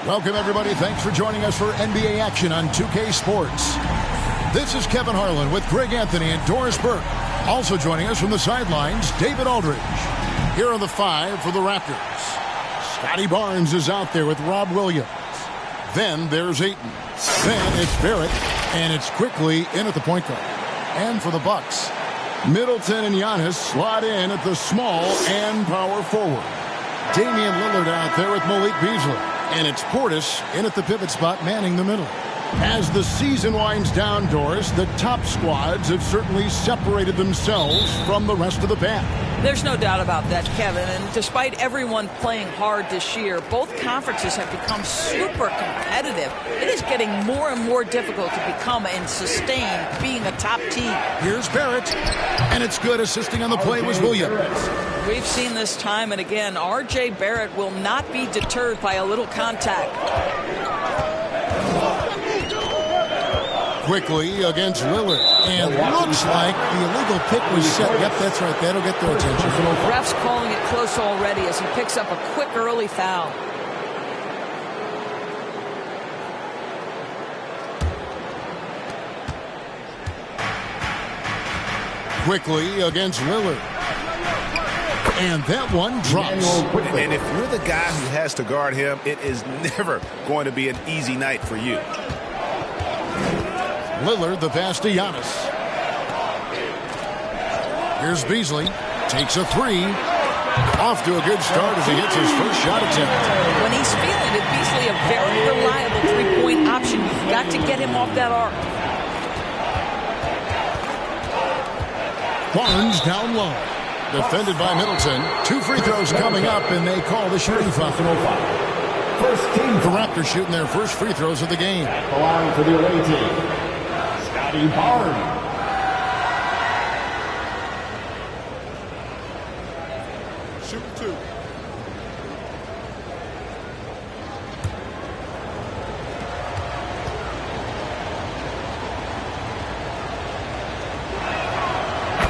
Welcome, everybody. Thanks for joining us for NBA action on 2K Sports. This is Kevin Harlan with Greg Anthony and Doris Burke. Also joining us from the sidelines, David Aldridge. Here are the 5 for the Raptors. Scotty Barnes is out there with Rob Williams. Then there's Ayton. Then it's Barrett. And it's quickly in at the point guard. And for the Bucks, Middleton and Giannis slot in at the small and power forward. Damian Lillard out there with Malik Beasley. And it's Portis in at the pivot spot, manning the middle. As the season winds down, Doris, the top squads have certainly separated themselves from the rest of the pack. There's no doubt about that, Kevin. And despite everyone playing hard this year, both conferences have become super competitive. It is getting more and more difficult to become and sustain being a top team. Here's Barrett, and it's good. Assisting on the play was Williams. We've seen this time and again. R.J. Barrett will not be deterred by a little contact. Quickly against Lillard, and looks like the illegal pick was set. Yep, that's right. That'll get their attention. Ref's calling it close already as he picks up a quick early foul. Quickly against Lillard. And that one drops. And if you're the guy who has to guard him, it is never going to be an easy night for you. Lillard, the pass to Giannis. Here's Beasley. Takes a 3. Off to a good start as he hits his first shot attempt. When he's feeling it, Beasley a very reliable three-point option. You've got to get him off that arc. Barnes down low. Defended by Middleton. 2 free throws coming up, and they call the shooting foul. First team. The Raptors shooting their first free throws of the game. The line for the away team. Scotty Barnes. Shoot 2.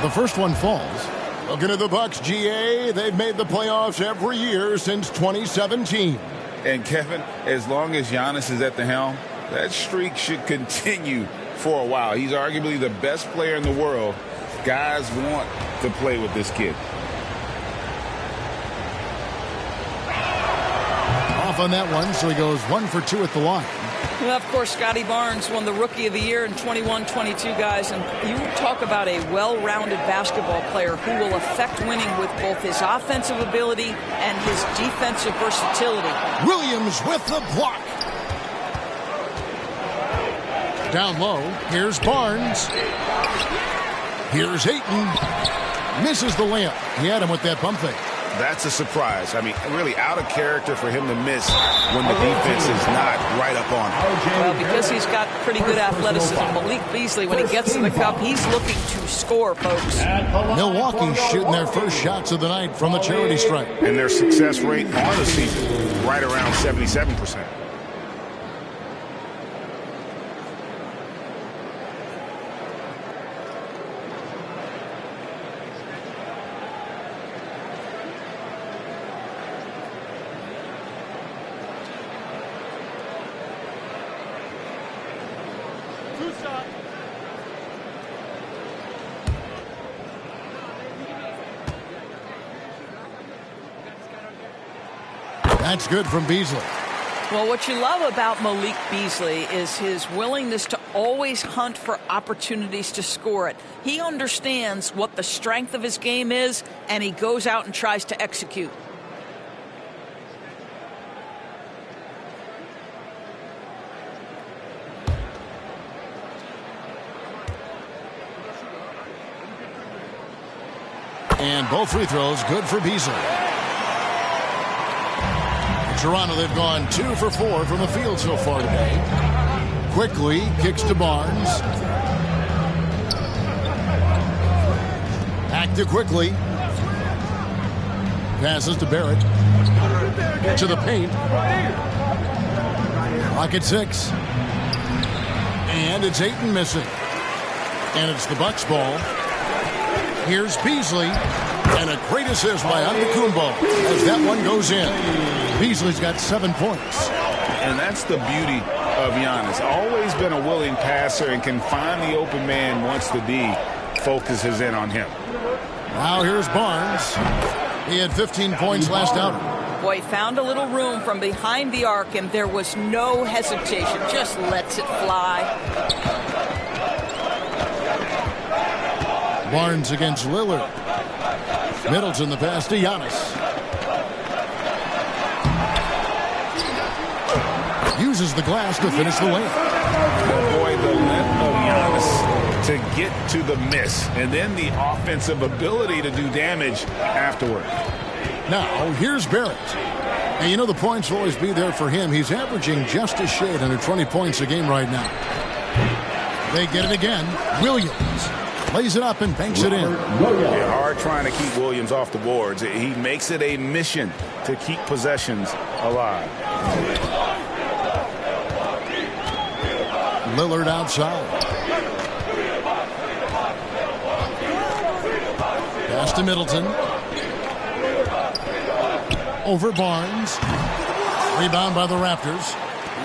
The first one falls. Looking at the Bucks, GA, they've made the playoffs every year since 2017. And Kevin, as long as Giannis is at the helm, that streak should continue for a while. He's arguably the best player in the world. Guys want to play with this kid. Off on that one, so he goes 1 for 2 at the line. Well, of course, Scotty Barnes won the Rookie of the Year in 21-22, guys. And you talk about a well-rounded basketball player who will affect winning with both his offensive ability and his defensive versatility. Williams with the block. Down low, here's Barnes. Here's Ayton. Misses the layup. He had him with that pump fake. That's a surprise. I mean, really out of character for him to miss when the defense is not right up on him. Well, because he's got pretty good athleticism, Malik Beasley, when he gets to the cup, he's looking to score, folks. Milwaukee's shooting their first shots of the night from the charity stripe. And their success rate on the season, right around 77%. That's good from Beasley. Well, what you love about Malik Beasley is his willingness to always hunt for opportunities to score it. He understands what the strength of his game is, and he goes out and tries to execute. And both free throws good for Beasley. Toronto, they've gone 2 for 4 from the field so far today. Quickly kicks to Barnes. Back to Quickly. Passes to Barrett. To the paint. Clock at 6. And it's Ayton missing. And it's the Bucks ball. Here's Beasley. And a great assist by Antetokounmpo as that one goes in. Beasley's got 7 points. And that's the beauty of Giannis. Always been a willing passer and can find the open man once the D focuses in on him. Now here's Barnes. He had 15 points last outing. Boy, found a little room from behind the arc, and there was no hesitation. Just lets it fly. Barnes against Lillard. Middleton the pass to Giannis. Uses the glass to finish the lane. Boy, the length of Giannis to get to the miss, and then the offensive ability to do damage afterward. Now, here's Barrett. And you know the points will always be there for him. He's averaging just a shade under 20 points a game right now. They get it again. Williams lays it up and banks it in. Yeah, hard trying to keep Williams off the boards. He makes it a mission to keep possessions alive. Lillard outside. Pass to Middleton. Over Barnes. Rebound by the Raptors.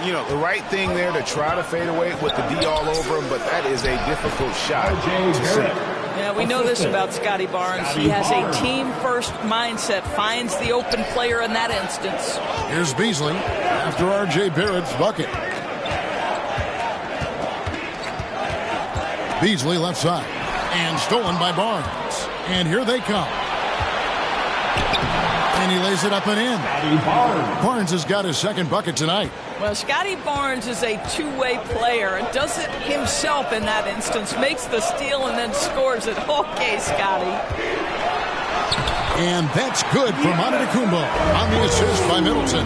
You know, the right thing there to try to fade away with the D all over him, but that is a difficult shot to see. Yeah, we know this about Scotty Barnes. He has a team-first mindset, finds the open player in that instance. Here's Beasley after R.J. Barrett's bucket. Beasley left side. And stolen by Barnes. And here they come. And he lays it up and in. Barnes has got his second bucket tonight. Well, Scotty Barnes is a two-way player and does it himself in that instance. Makes the steal and then scores it. Okay, Scotty. And that's good for Antetokounmpo on the assist by Middleton.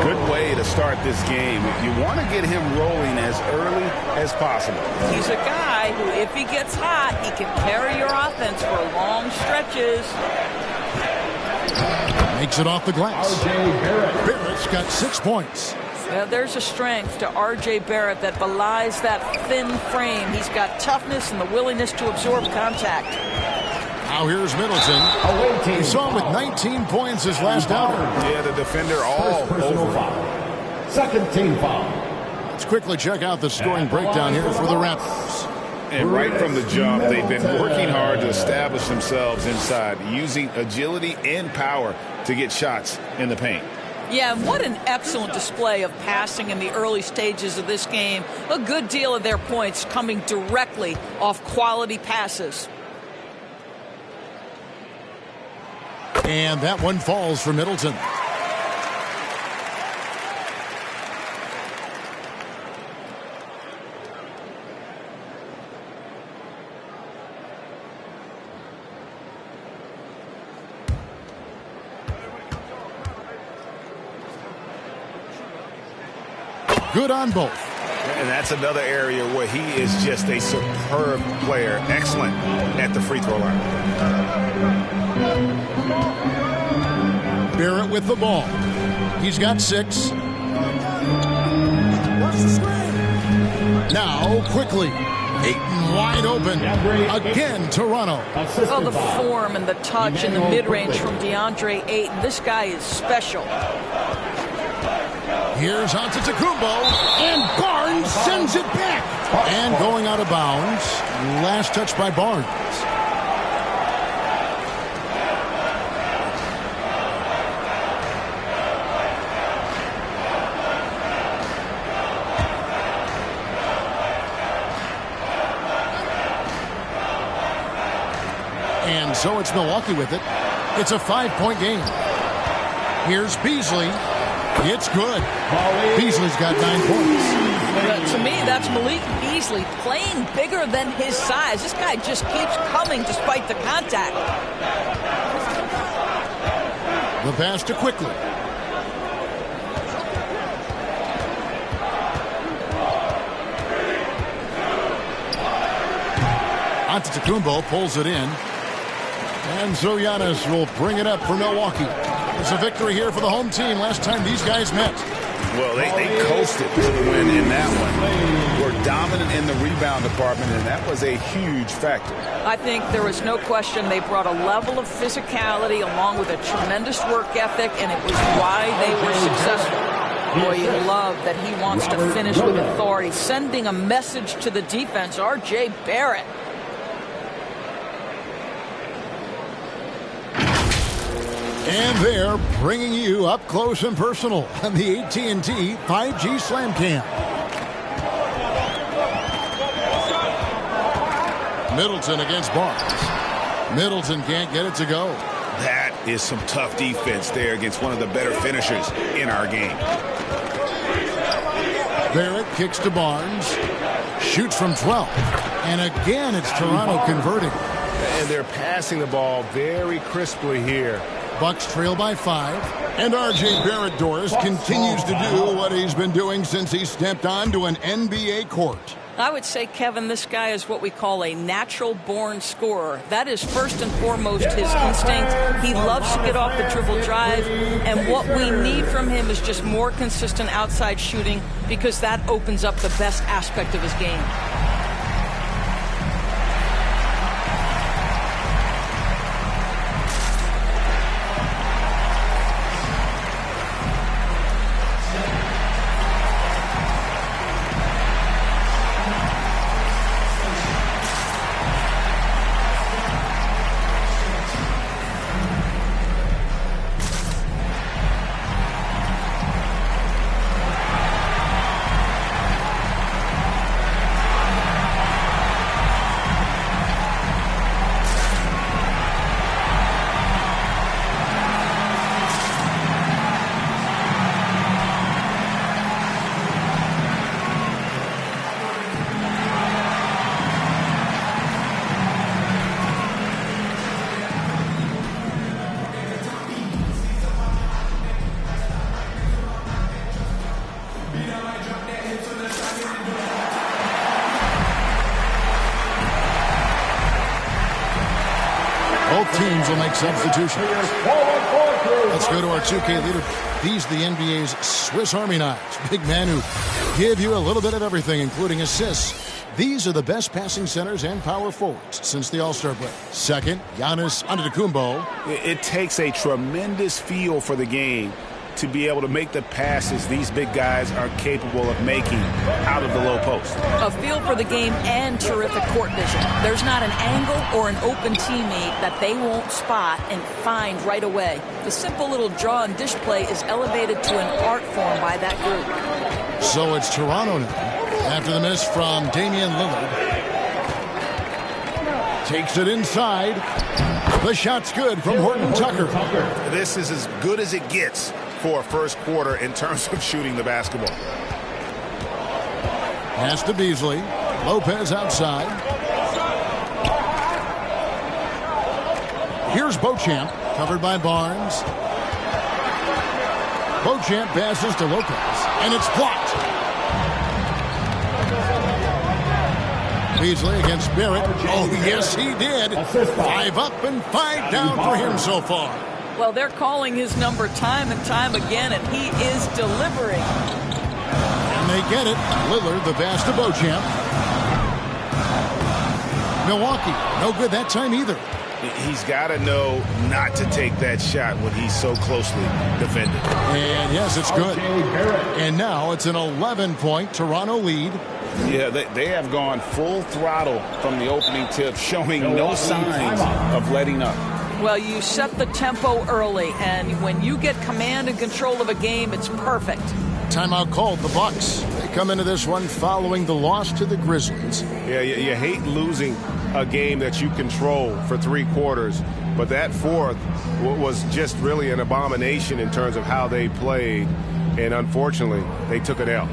Good way to start this game. You want to get him rolling as early as possible. He's a guy who, if he gets hot, he can carry your offense for long stretches. Makes it off the glass. Barrett's got 6 points. Now, there's a strength to R.J. Barrett that belies that thin frame. He's got toughness and the willingness to absorb contact. Now here's Middleton. We saw him with 19 points his last outing. Yeah, the defender all over. Second team foul. Let's quickly check out the scoring breakdown here for the Raptors. And right from the jump, they've been working hard to establish themselves inside, using agility and power to get shots in the paint. Yeah, what an excellent display of passing in the early stages of this game. A good deal of their points coming directly off quality passes. And that one falls for Middleton. Good on both. And that's another area where he is just a superb player. Excellent at the free throw line. Barrett with the ball. He's got 6. Now, quickly. Ayton wide open. Again, Toronto. Oh, the form and the touch and the mid-range from DeAndre Ayton. This guy is special. Here's Antetokounmpo, and Barnes sends it back. And going out of bounds, last touch by Barnes. And so it's Milwaukee with it. It's a 5-point game. Here's Beasley. It's good. Beasley's got 9 points. To me, that's Malik Beasley playing bigger than his size. This guy just keeps coming despite the contact. The pass to Quickly. Antetokounmpo pulls it in. And so Giannis will bring it up for Milwaukee. It's a victory here for the home team. Last time these guys met. Well, they coasted to the win in that one. Were dominant in the rebound department, and that was a huge factor. I think there was no question they brought a level of physicality along with a tremendous work ethic, and it was why they were successful. Boy, you love that he wants to finish with authority, sending a message to the defense. R.J. Barrett. And they're bringing you up close and personal on the AT&T 5G Slam Cam. Middleton against Barnes. Middleton can't get it to go. That is some tough defense there against one of the better finishers in our game. Barrett kicks to Barnes. Shoots from 12. And again, it's Toronto converting. And they're passing the ball very crisply here. Bucks trail by 5. And R.J. Barrett, Doris, continues to do what he's been doing since he stepped onto an NBA court. I would say, Kevin, this guy is what we call a natural-born scorer. That is first and foremost his instinct. He loves to get off the dribble drive, and what we need from him is just more consistent outside shooting, because that opens up the best aspect of his game. Both teams will make substitutions. Let's go to our 2K leader. These are the NBA's Swiss Army knives. Big men who give you a little bit of everything, including assists. These are the best passing centers and power forwards since the All-Star break. Second, Giannis Antetokounmpo. It takes a tremendous feel for the game to be able to make the passes these big guys are capable of making out of the low post. A feel for the game and terrific court vision. There's not an angle or an open teammate that they won't spot and find right away. The simple little draw and dish play is elevated to an art form by that group. So it's Toronto now. After the miss from Damian Lillard. Takes it inside. The shot's good from Horton Tucker. This is as good as it gets for a first quarter in terms of shooting the basketball. Pass to Beasley. Lopez outside. Here's Beauchamp, covered by Barnes. Beauchamp passes to Lopez, and it's blocked. Beasley against Barrett. Oh, yes, he did. 5 up and 5 down for him so far. Well, they're calling his number time and time again, and he is delivering. And they get it. Lillard, the pass to Beauchamp. Milwaukee, no good that time either. He's got to know not to take that shot when he's so closely defended. And yes, it's good. And now it's an 11-point Toronto lead. Yeah, they have gone full throttle from the opening tip, showing no signs of letting up. Well, you set the tempo early, and when you get command and control of a game, it's perfect. Timeout called, the Bucks. They come into this one following the loss to the Grizzlies. Yeah, you hate losing a game that you control for 3 quarters, but that fourth was just really an abomination in terms of how they played, and unfortunately, they took an L.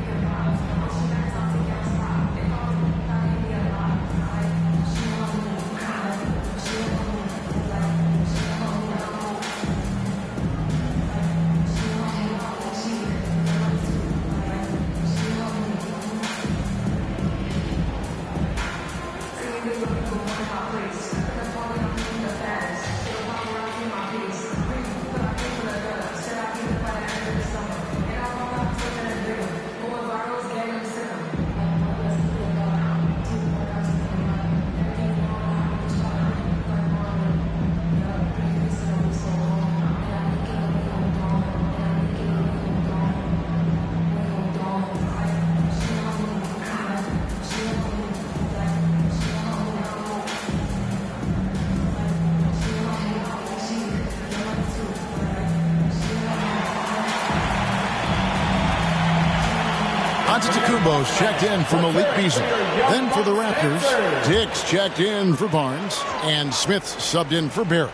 Antetokounmpo's checked in for Malik Beasley. Then for the Raptors, Dix checked in for Barnes, and Smith subbed in for Barrett.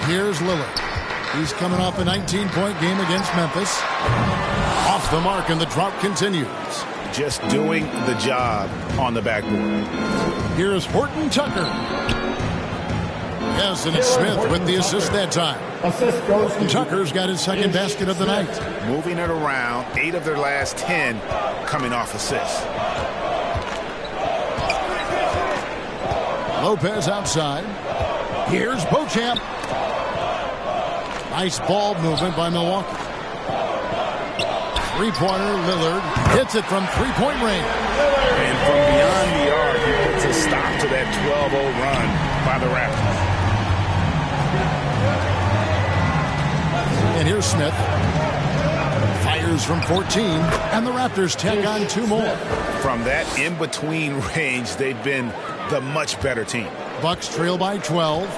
Here's Lillard. He's coming off a 19-point game against Memphis. Off the mark, and the drought continues. Just doing the job on the backboard. Here's Horton Tucker. Yes, and it's Smith with the assist that time. Assist goes to Tucker's got his second basket of the night. Moving it around, 8 of their last 10 coming off assists. Lopez outside. Here's Beauchamp. Nice ball movement by Milwaukee. Three-pointer, Lillard hits it from three-point range. And from beyond the arc, he puts a stop to that 12-0 run by the Raptors. And here's Smith. Fires from 14, and the Raptors tack on 2 more. From that in-between range, they've been the much better team. Bucks trail by 12.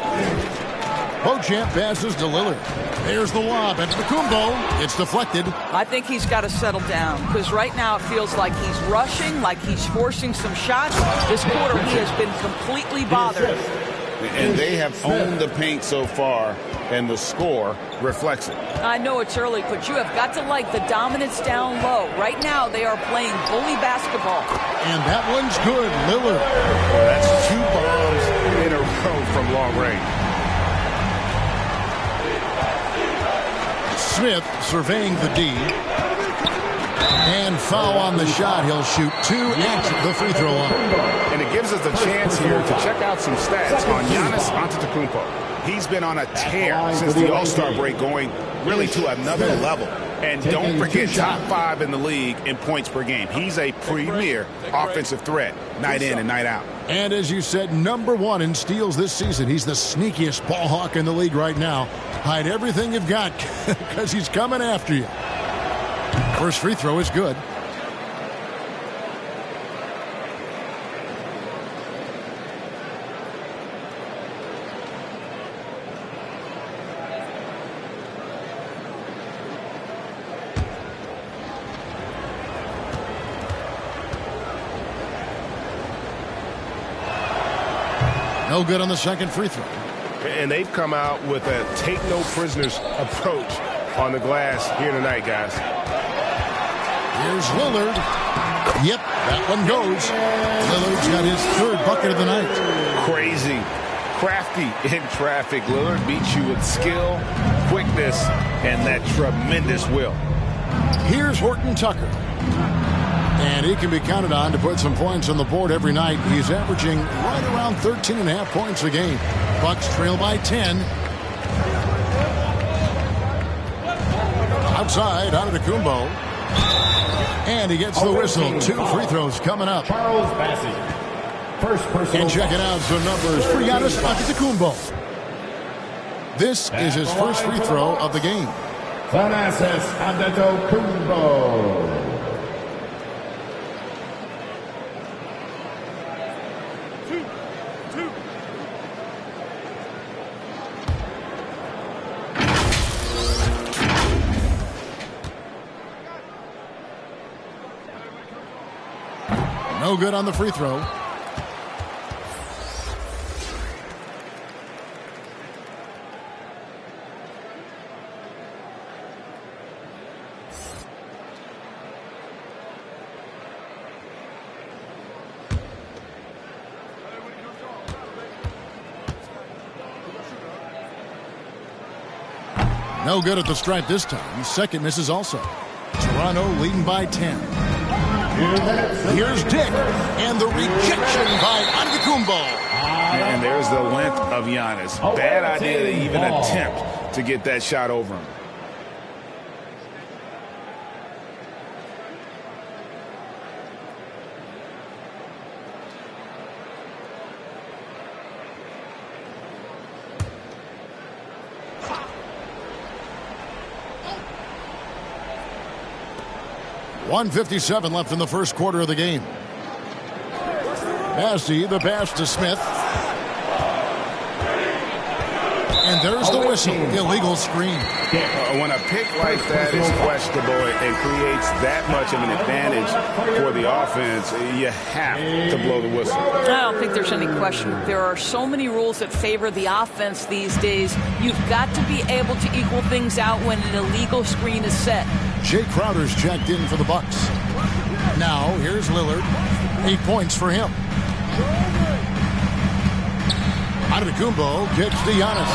Beauchamp passes to Lillard. There's the lob at Antetokounmpo. It's deflected. I think he's got to settle down because right now it feels like he's rushing, like he's forcing some shots. This quarter he has been completely bothered. And they have owned the paint so far, and the score reflects it. I know it's early, but you have got to like the dominance down low. Right now they are playing bully basketball. And that one's good, Lillard. That's 2 bombs in a row from long range. Smith surveying the D. And foul on the shot. He'll shoot 2 at the free throw line. And it gives us a chance here to check out some stats on Giannis Antetokounmpo. He's been on a tear since the All-Star break, going really to another level. And don't forget, top 5 in the league in points per game. He's a premier offensive threat, night in and night out. And as you said, #1 in steals this season. He's the sneakiest ball hawk in the league right now. Hide everything you've got because he's coming after you. First free throw is good. No good on the second free throw. And they've come out with a take-no-prisoners approach on the glass here tonight, guys. Here's Lillard. Yep, that one goes. Lillard's got his 3rd bucket of the night. Crazy, crafty in traffic. Lillard beats you with skill, quickness, and that tremendous will. Here's Horton Tucker. And he can be counted on to put some points on the board every night. He's averaging right around 13.5 points a game. Bucks trail by 10. Outside, Antetokounmpo. And he gets the whistle. 2 free throws coming up. Charles Bassey. First personal. And checking out some numbers for Giannis Antetokounmpo. This is his first free throw of the game. Giannis Antetokounmpo. No good on the free throw. No good at the stripe this time. Second misses also. Toronto leading by 10. Here's Dick, and the rejection by Antetokounmpo. And there's the length of Giannis. Bad idea to even attempt to get that shot over him. .157 left in the first quarter of the game. Bassey, the pass to Smith. And there's the whistle. Illegal screen. When a pick like that is questionable and creates that much of an advantage for the offense, you have to blow the whistle. I don't think there's any question. There are so many rules that favor the offense these days. You've got to be able to equal things out when an illegal screen is set. Jay Crowder's checked in for the Bucks. Now, here's Lillard. 8 points for him. Antetokounmpo kicks to Giannis.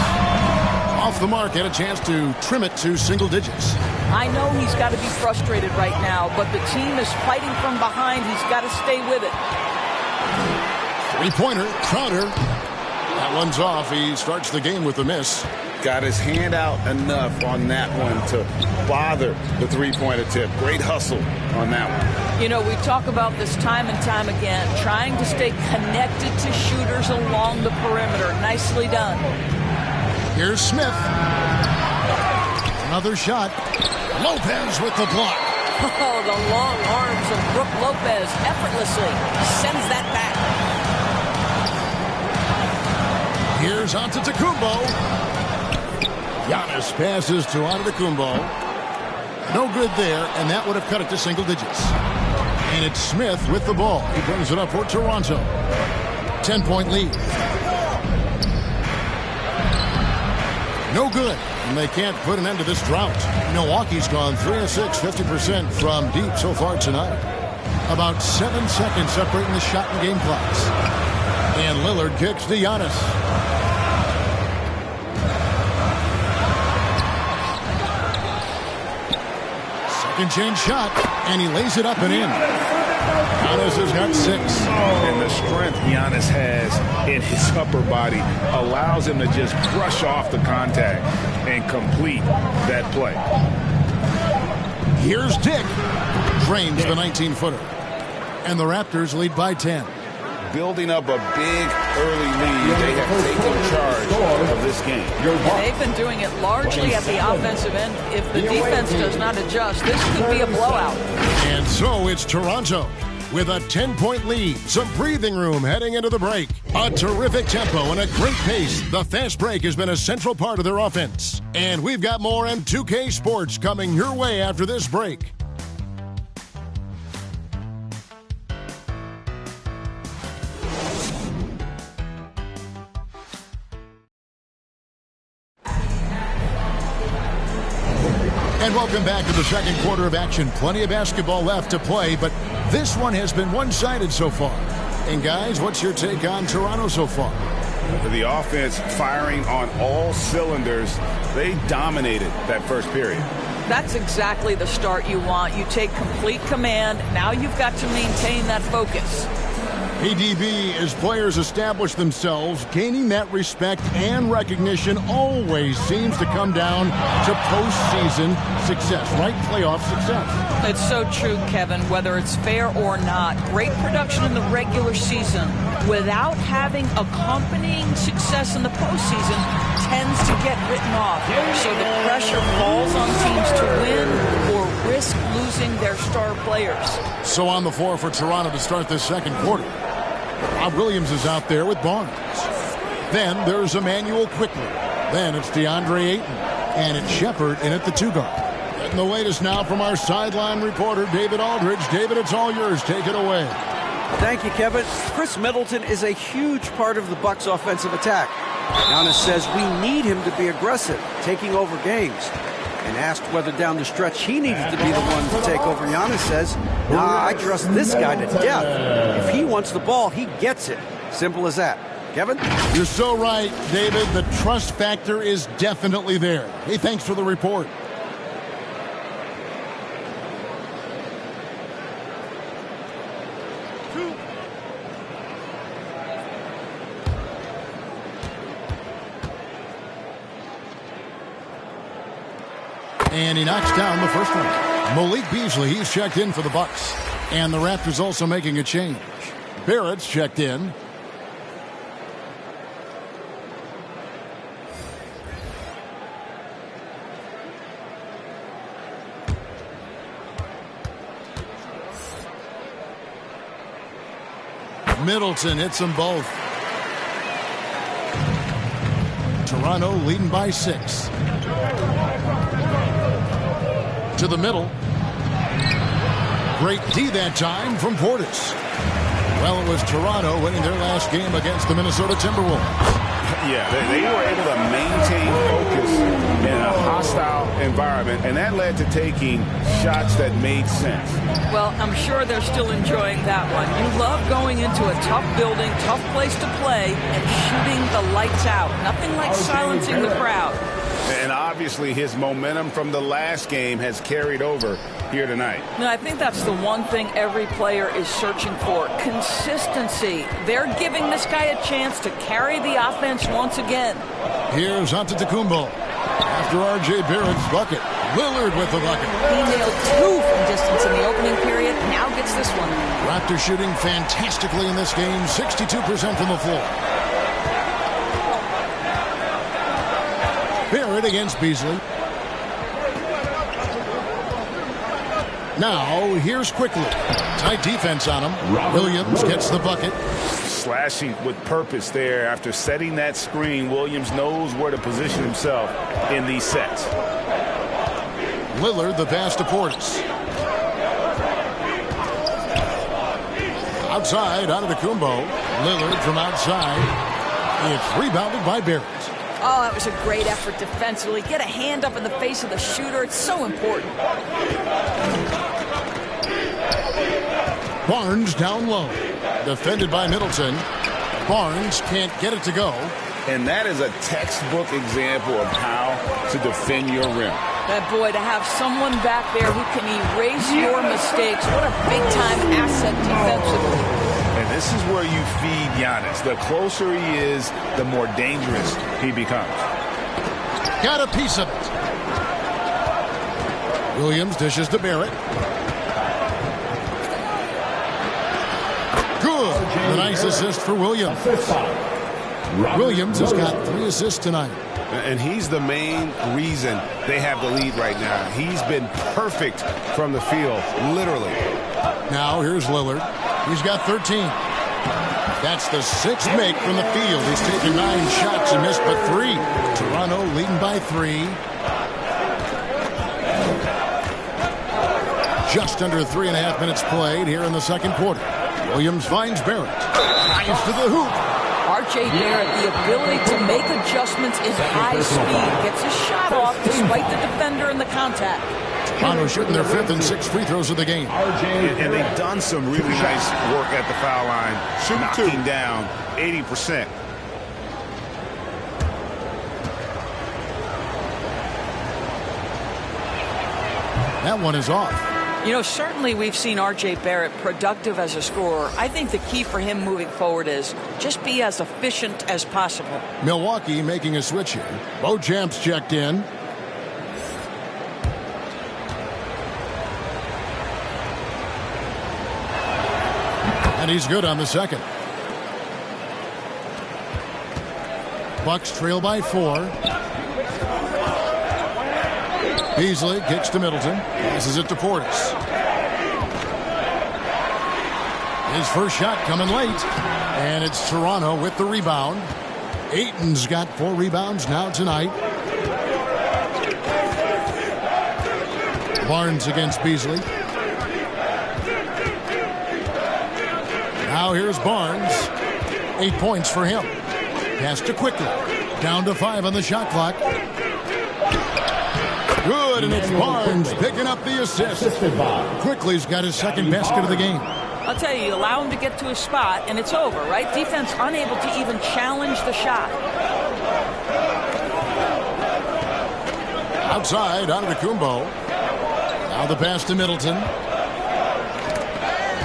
Off the mark, had a chance to trim it to single digits. I know he's got to be frustrated right now, but the team is fighting from behind. He's got to stay with it. Three-pointer, Crowder. That one's off. He starts the game with a miss. Got his hand out enough on that one to bother the three-point attempt. Great hustle on that one. You know, we talk about this time and time again, trying to stay connected to shooters along the perimeter. Nicely done. Here's Smith. Another shot. Lopez with the block. Oh, the long arms of Brook Lopez effortlessly sends that back. Here's Antetokounmpo. Giannis passes to Antetokounmpo. No good there, and that would have cut it to single digits. And it's Smith with the ball. He brings it up for Toronto. 10-point lead. No good, and they can't put an end to this drought. Milwaukee's gone 3 of 6, 50% from deep so far tonight. About 7 seconds separating the shot and game clocks. And Lillard kicks to Giannis. Change shot, and he lays it up and in. Giannis has got 6. And the strength Giannis has in his upper body allows him to just brush off the contact and complete that play. Here's Dick. Drains the 19-footer. And the Raptors lead by 10. Building up a big early lead. They have taken charge of this game. They've been doing it largely at the offensive end. If the defense does not adjust, this could be a blowout. And so it's Toronto with a 10-point lead. Some breathing room heading into the break. A terrific tempo and a great pace. The fast break has been a central part of their offense. And we've got more M2K Sports coming your way after this break. And welcome back to the second quarter of action. Plenty of basketball left to play, but this one has been one-sided so far. And guys, what's your take on Toronto so far? The offense firing on all cylinders. They dominated that first period. That's exactly the start you want. You take complete command. Now you've got to maintain that focus. PDB, as players establish themselves, gaining that respect and recognition always seems to come down to postseason success, right? Playoff success. It's so true, Kevin, whether it's fair or not. Great production in the regular season without having accompanying success in the postseason tends to get written off. So the pressure falls on teams to win or risk losing their star players. So on the floor for Toronto to start this second quarter. Rob Williams is out there with Barnes. Then there's Emmanuel Quickly. Then it's DeAndre Ayton. And it's Shepard in at the 2-guard. Getting the latest now from our sideline reporter, David Aldridge. David, it's all yours. Take it away. Thank you, Kevin. Chris Middleton is a huge part of the Bucks' offensive attack. Giannis says we need him to be aggressive, taking over games. And asked whether down the stretch he needed to be the one to take over, Giannis says, nah, I trust this guy to death. If he wants the ball, he gets it. Simple as that. Kevin? You're so right, David. The trust factor is definitely there. Hey, thanks for the report. And he knocks down the first one. Malik Beasley, he's checked in for the Bucks. And the Raptors also making a change. Barrett's checked in. Middleton hits them both. Toronto leading by 6. To the middle. Great D that time from Portis. Well, it was Toronto winning their last game against the Minnesota Timberwolves. Yeah, they were able to maintain focus in a hostile environment, and that led to taking shots that made sense. Well, I'm sure they're still enjoying that one. You love going into a tough building, tough place to play, and shooting the lights out. Nothing like silencing the crowd. And obviously his momentum from the last game has carried over here tonight. No, I think that's the one thing every player is searching for. Consistency. They're giving this guy a chance to carry the offense once again. Here's Antetokounmpo. After R.J. Barrett's bucket. Lillard with the bucket. He nailed 2 from distance in the opening period. Now gets this one. Raptors shooting fantastically in this game. 62% from the floor. Barrett against Beasley. Now, here's Quickly. Tight defense on him. Williams gets the bucket. Slashing with purpose there. After setting that screen, Williams knows where to position himself in these sets. Lillard, the pass to Portis. Outside, Antetokounmpo. Lillard from outside. It's rebounded by Barrett. Oh, that was a great effort defensively. Get a hand up in the face of the shooter. It's so important. Barnes down low. Defended by Middleton. Barnes can't get it to go. And that is a textbook example of how to defend your rim. That boy, to have someone back there who can erase your mistakes. What a big-time asset defensively. And this is where you feed Giannis. The closer he is, the more dangerous he becomes. Got a piece of it. Williams dishes to Barrett. Good. A nice assist for Williams. Williams has got 3 assists tonight. And he's the main reason they have the lead right now. He's been perfect from the field, literally. Now here's Lillard. He's got 13. That's the 6th make from the field. He's taken 9 shots and missed but 3. Toronto leading by 3. Just under 3.5 minutes played here in the second quarter. Williams finds Barrett. Drives to the hoop. R.J. Barrett, the ability to make adjustments in high speed. Gets his shot off despite the defender and the contact. Toronto shooting their 5th and 6th free throws of the game. And they've done some really nice work at the foul line, knocking down 80%. That one is off. You know, certainly we've seen R.J. Barrett productive as a scorer. I think the key for him moving forward is just be as efficient as possible. Milwaukee making a switch here. Beauchamp's checked in. And he's good on the second. Bucks trail by 4. Beasley kicks to Middleton. Passes it to Portis. His first shot coming late. And it's Toronto with the rebound. Ayton's got 4 rebounds now tonight. Barnes against Beasley. Now here's Barnes. 8 points for him. Pass to Quickly. Down to 5 on the shot clock. Good, and it's Barnes picking up the assist. Quickly's got his second basket of the game. I'll tell you, allow him to get to his spot, and it's over, right? Defense unable to even challenge the shot. Outside, Antetokounmpo. Now the pass to Middleton.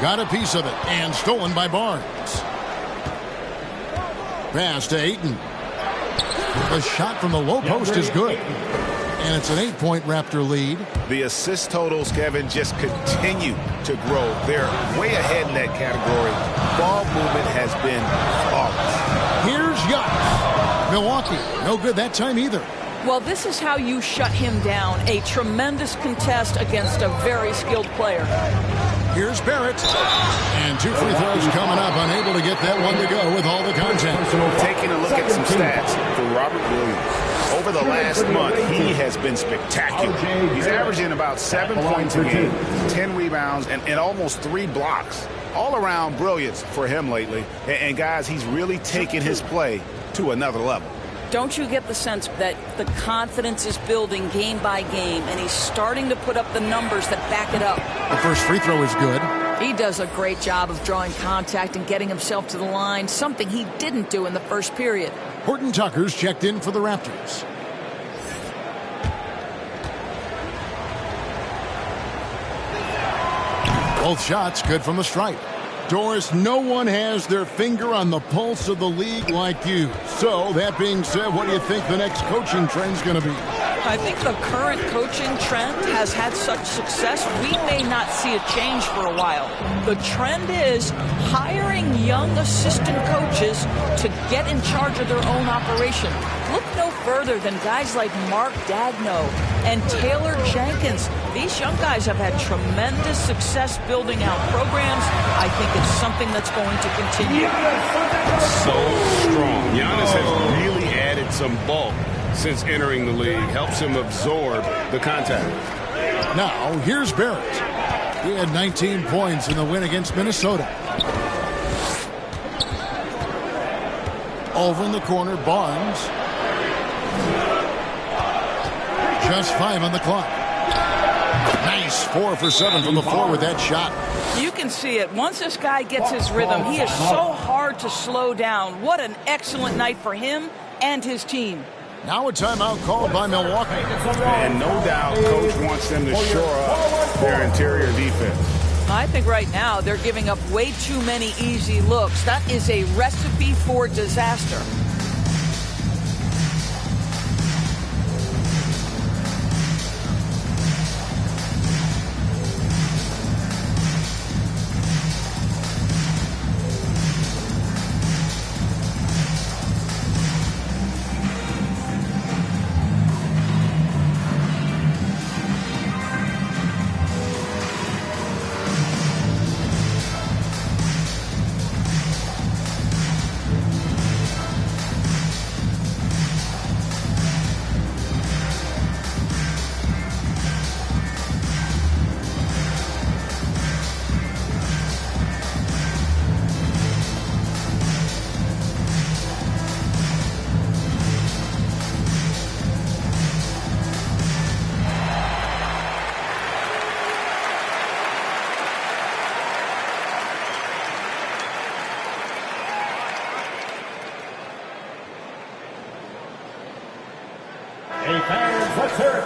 Got a piece of it, and stolen by Barnes. Pass to Ayton. The shot from the low post is good. And it's an 8-point Raptor lead. The assist totals, Kevin, just continue to grow. They're way ahead in that category. Ball movement has been flawless. Here's Giannis. Milwaukee, no good that time either. Well, this is how you shut him down. A tremendous contest against a very skilled player. Here's Barrett. And 2 free throws coming up. Unable to get that one to go with all the contact. Taking a look at some stats for Robert Williams. Over the last month, he has been spectacular. He's averaging about 7 points a game, 10 rebounds, and almost 3 blocks. All around brilliance for him lately. And guys, he's really taken his play to another level. Don't you get the sense that the confidence is building game by game, and he's starting to put up the numbers that back it up? The first free throw is good. He does a great job of drawing contact and getting himself to the line, something he didn't do in the first period. Horton Tucker's checked in for the Raptors. Both shots good from the stripe. Doris, no one has their finger on the pulse of the league like you. So, that being said, what do you think the next coaching trend's going to be? I think the current coaching trend has had such success, we may not see a change for a while. The trend is hiring young assistant coaches to get in charge of their own operation. Look no further than guys like Mark Dagno and Taylor Jenkins. These young guys have had tremendous success building out programs. I think it's something that's going to continue. So strong. Giannis has really added some bulk since entering the league. Helps him absorb the contact. Now, here's Barrett. He had 19 points in the win against Minnesota. Over in the corner, Barnes. Just 5 on the clock. Nice 4 for 7 from the floor with that shot. You can see it. Once this guy gets his rhythm, he is so hard to slow down. What an excellent night for him and his team. Now a timeout called by Milwaukee. And no doubt coach wants them to shore up their interior defense. I think right now they're giving up way too many easy looks. That is a recipe for disaster.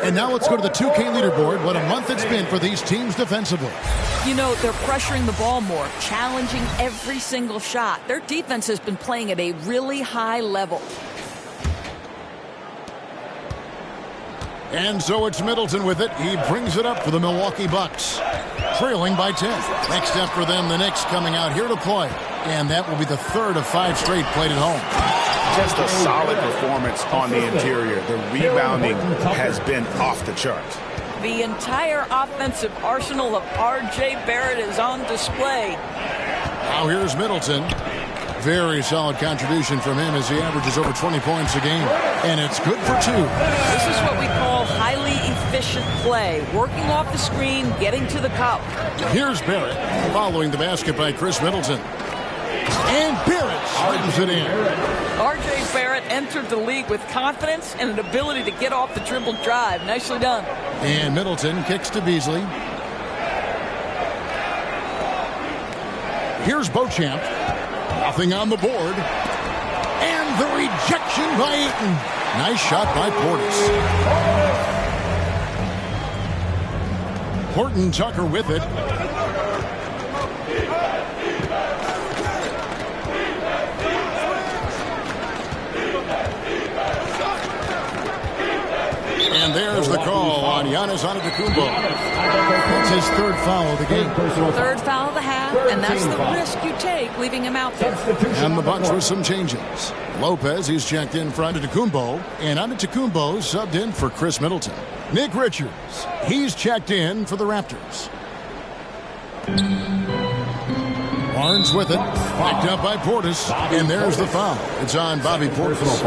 And now let's go to the 2K leaderboard. What a month it's been for these teams defensively. You know, they're pressuring the ball more, challenging every single shot. Their defense has been playing at a really high level. And so it's Middleton with it. He brings it up for the Milwaukee Bucks. Trailing by 10. Next up for them, the Knicks coming out here to play. And that will be the 3rd of 5 straight played at home. Just a solid performance on the interior. The rebounding has been off the charts. The entire offensive arsenal of R.J. Barrett is on display. Now here's Middleton. Very solid contribution from him as he averages over 20 points a game. And it's good for 2. This is what we call highly efficient play. Working off the screen, getting to the cup. Here's Barrett following the basket by Chris Middleton. And Barrett slams it in. R.J. Barrett entered the league with confidence and an ability to get off the dribble drive. Nicely done. And Middleton kicks to Beasley. Here's Beauchamp. Nothing on the board. And the rejection by Ayton. Nice shot by Portis. Horton Tucker with it. And there's the call on Giannis Antetokounmpo. That's his 3rd foul of the game. 3rd foul of the half, and that's the risk you take, leaving him out there. And the Bucks with some changes. Lopez, he's checked in for Antetokounmpo, and Antetokounmpo subbed in for Chris Middleton. Nick Richards, he's checked in for the Raptors. Barnes with it. Backed up by Portis. And there's the foul. It's on Bobby Portis.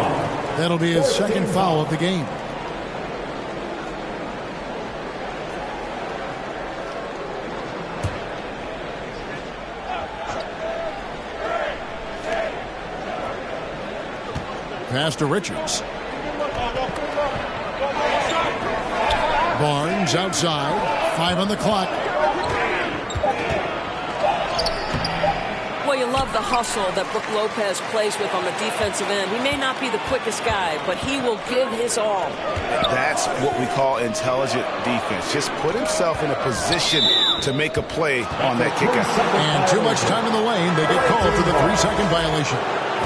That'll be his second foul of the game. Pass to Richards. Barnes outside. 5 on the clock. Well, you love the hustle that Brook Lopez plays with on the defensive end. He may not be the quickest guy, but he will give his all. That's what we call intelligent defense. Just put himself in a position to make a play on that kickout. And too much time in the lane. They get called for the 3-second violation.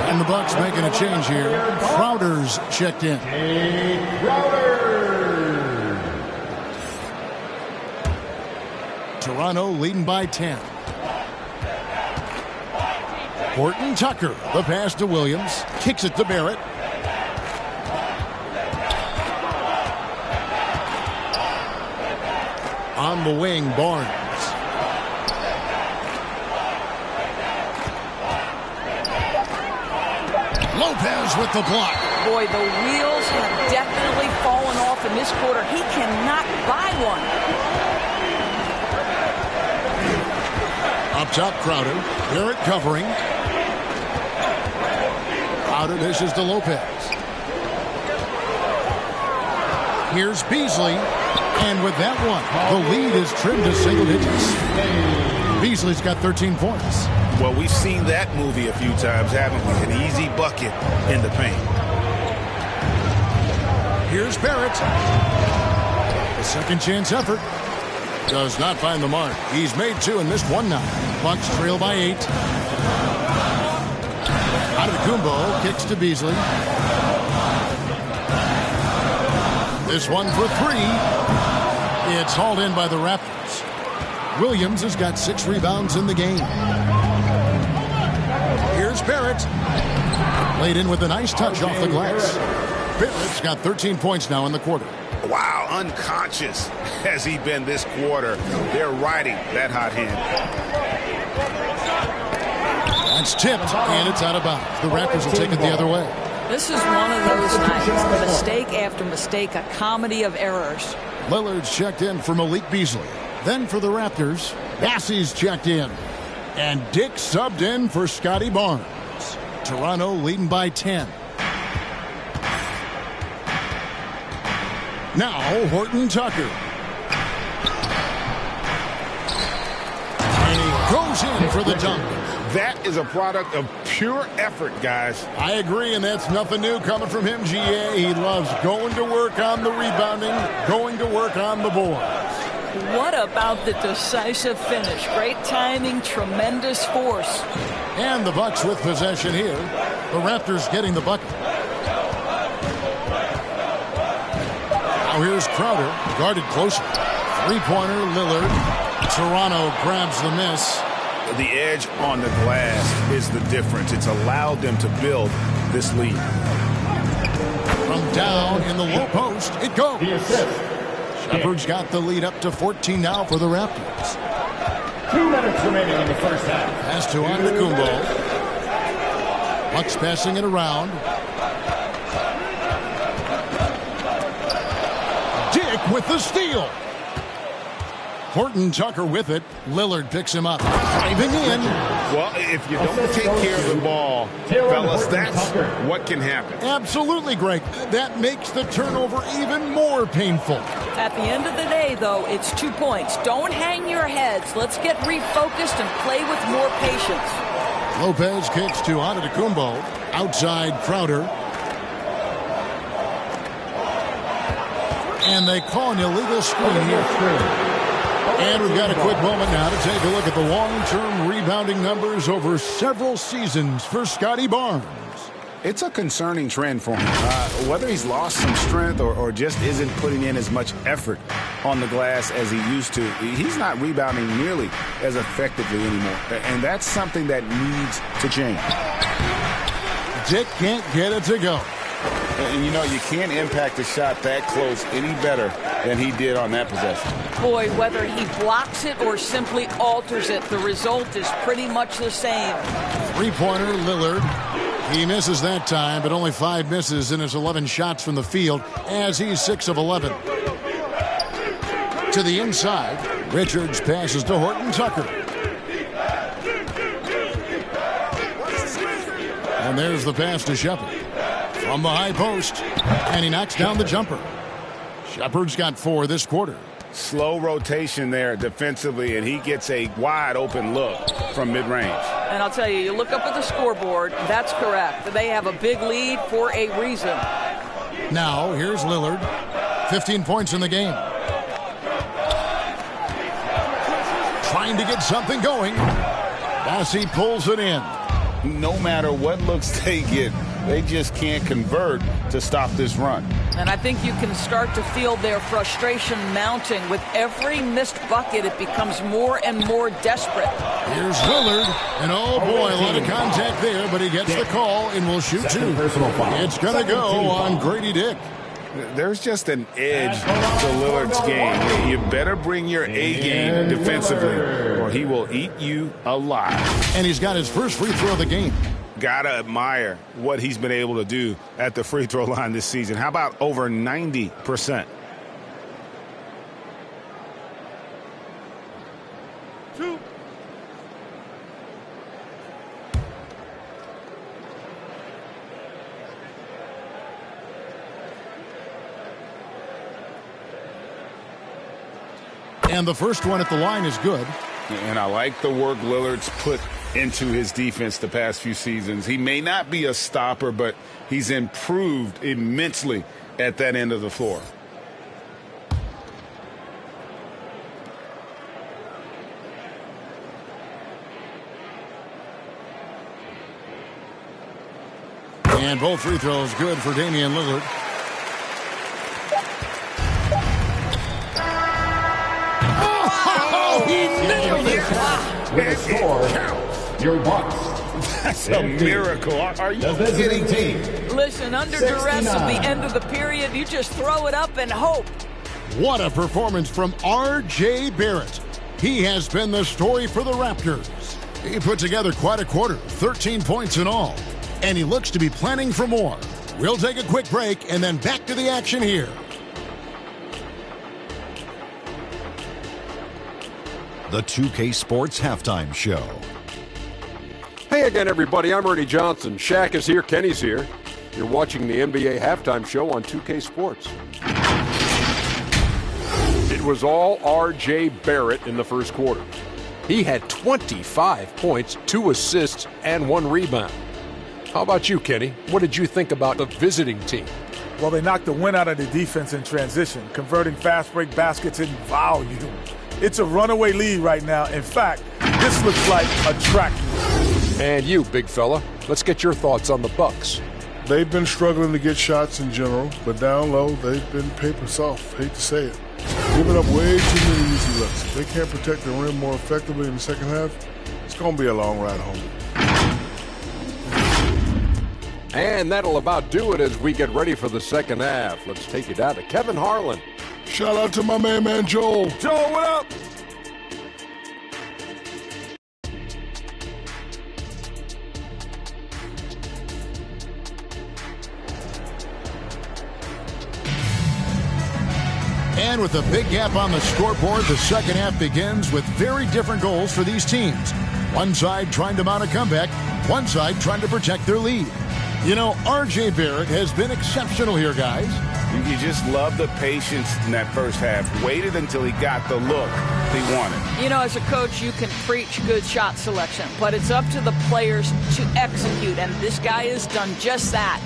And the Bucks making a change here. Crowder's checked in. Toronto leading by 10. Horton Tucker, the pass to Williams. Kicks it to Barrett. On the wing, Barnes. Lopez with the block. Boy, the wheels have definitely fallen off in this quarter. He cannot buy one. Up top, Crowder. Barrett covering. Crowder dishes to Lopez. Here's Beasley. And with that one, the lead is trimmed to single digits. Beasley's got 13 points. Well, we've seen that movie a few times, haven't we? An easy bucket in the paint. Here's Barrett. A second chance effort. Does not find the mark. He's made 2 and missed 1 now. Bucks trail by 8. Antetokounmpo kicks to Beasley. This one for 3. It's hauled in by the Raptors. Williams has got 6 rebounds in the game. Here's Barrett. Laid in with a nice touch off the glass. Barrett's got 13 points now in the quarter. Wow, unconscious has he been this quarter. They're riding that hot hand. That's tipped, and it's out of bounds. The Raptors will take it the other way. This is one of those nights. Mistake after mistake, a comedy of errors. Lillard's checked in for Malik Beasley. Then for the Raptors, Bassey's checked in. And Dick subbed in for Scotty Barnes. Toronto leading by 10. Now, Horton Tucker. And he goes in for the dunk. That is a product of pure effort, guys. I agree, and that's nothing new coming from him, GA. He loves going to work on the rebounding, going to work on the boards. What about the decisive finish? Great timing, tremendous force. And the Bucks with possession here. The Raptors getting the bucket. Now here's Crowder, guarded closely. Three-pointer, Lillard. Toronto grabs the miss. The edge on the glass is the difference. It's allowed them to build this lead. From down in the low post, it goes. Shepard's got the lead up to 14 now for the Raptors. 2 minutes remaining in the first half. Pass to Antetokounmpo. Bucks passing it around. Dick with the steal. Horton Tucker with it. Lillard picks him up. Driving in. Well, if you don't take care of the ball, fellas, that's what can happen. Absolutely, Greg. That makes the turnover even more painful. At the end of the day, though, it's 2 points. Don't hang your heads. Let's get refocused and play with more patience. Lopez kicks to Antetokounmpo. Outside Crowder. And they call an illegal screen here. And we've got a quick moment now to take a look at the long-term rebounding numbers over several seasons for Scotty Barnes. It's a concerning trend for him. Whether he's lost some strength or just isn't putting in as much effort on the glass as he used to, he's not rebounding nearly as effectively anymore. And that's something that needs to change. Dick can't get it to go. And, you know, you can't impact a shot that close any better than he did on that possession. Boy, whether he blocks it or simply alters it, the result is pretty much the same. Three-pointer, Lillard. He misses that time, but only 5 misses in his 11 shots from the field as he's 6 of 11. To the inside, Richards passes to Horton Tucker. And there's the pass to Shepard. From the high post, and he knocks down the jumper. Shepard's got 4 this quarter. Slow rotation there defensively, and he gets a wide-open look from mid-range. And I'll tell you, you look up at the scoreboard, that's correct. They have a big lead for a reason. Now, here's Lillard. 15 points in the game. Trying to get something going. Bassey pulls it in. No matter what looks they get, they just can't convert to stop this run. And I think you can start to feel their frustration mounting. With every missed bucket, it becomes more and more desperate. Here's Lillard, and oh boy, a lot of contact there, but he gets the call and will shoot 2. It's going to go on Grady Dick. There's just an edge to Lillard's game. You better bring your A game defensively, or he will eat you alive. And he's got his first free throw of the game. Gotta admire what he's been able to do at the free throw line this season. How about over 90%? And the first one at the line is good. And I like the work Lillard's put into his defense the past few seasons. He may not be a stopper, but he's improved immensely at that end of the floor. And both free throws good for Damian Lillard. Oh, he nailed it! With a score, your Bucks. That's a miracle. Are you kidding me? Listen, under duress of the end of the period, you just throw it up and hope. What a performance from R.J. Barrett. He has been the story for the Raptors. He put together quite a quarter, 13 points in all. And he looks to be planning for more. We'll take a quick break and then back to the action here. The 2K Sports Halftime Show. Hey again, everybody. I'm Ernie Johnson. Shaq is here. Kenny's here. You're watching the NBA Halftime Show on 2K Sports. It was all R.J. Barrett in the first quarter. He had 25 points, 2 assists, and 1 rebound. How about you, Kenny? What did you think about the visiting team? Well, they knocked the wind out of the defense in transition, converting fast break baskets in volume. It's a runaway lead right now. In fact, this looks like a track meet. And you, big fella, let's get your thoughts on the Bucks. They've been struggling to get shots in general, but down low, they've been paper soft. Hate to say it. Giving up way too many easy looks. If they can't protect the rim more effectively in the second half, it's going to be a long ride home. And that'll about do it as we get ready for the second half. Let's take you down to Kevin Harlan. Shout out to my man Joel. Joel, what up? And with a big gap on the scoreboard, the second half begins with very different goals for these teams. One side trying to mount a comeback, one side trying to protect their lead. You know, R.J. Barrett has been exceptional here, guys. You just love the patience in that first half. Waited until he got the look he wanted. You know, as a coach, you can preach good shot selection, but it's up to the players to execute, and this guy has done just that.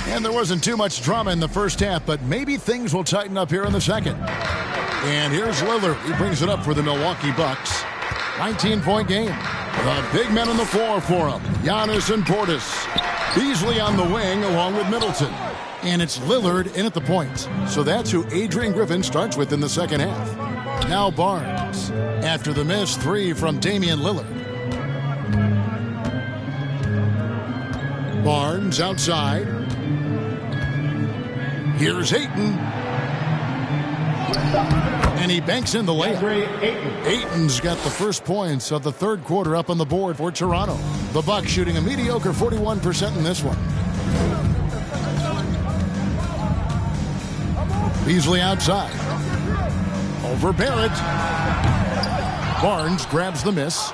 And there wasn't too much drama in the first half, but maybe things will tighten up here in the second. And here's Lillard. He brings it up for the Milwaukee Bucks. 19-point game. The big men on the floor for him. Giannis and Portis. Beasley on the wing along with Middleton. And it's Lillard in at the point. So that's who Adrian Griffin starts with in the second half. Now Barnes. After the missed 3 from Damian Lillard. Barnes outside. Here's Ayton. And he banks in the layup. Ayton's got the first points of the third quarter up on the board for Toronto. The Bucks shooting a mediocre 41% in this one. Beasley outside. Over Barrett. Barnes grabs the miss.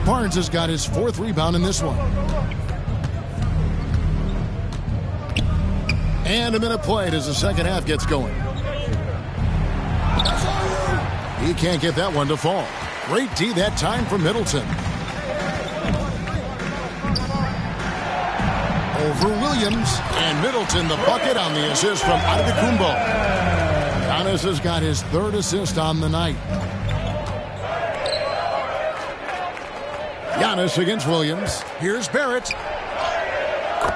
Barnes has got his fourth rebound in this one. And a minute played as the second half gets going. He can't get that one to fall. Great D that time from Middleton. Over Williams. And Middleton the bucket on the assist from Antetokounmpo. Giannis has got his third assist on the night. Giannis against Williams. Here's Barrett.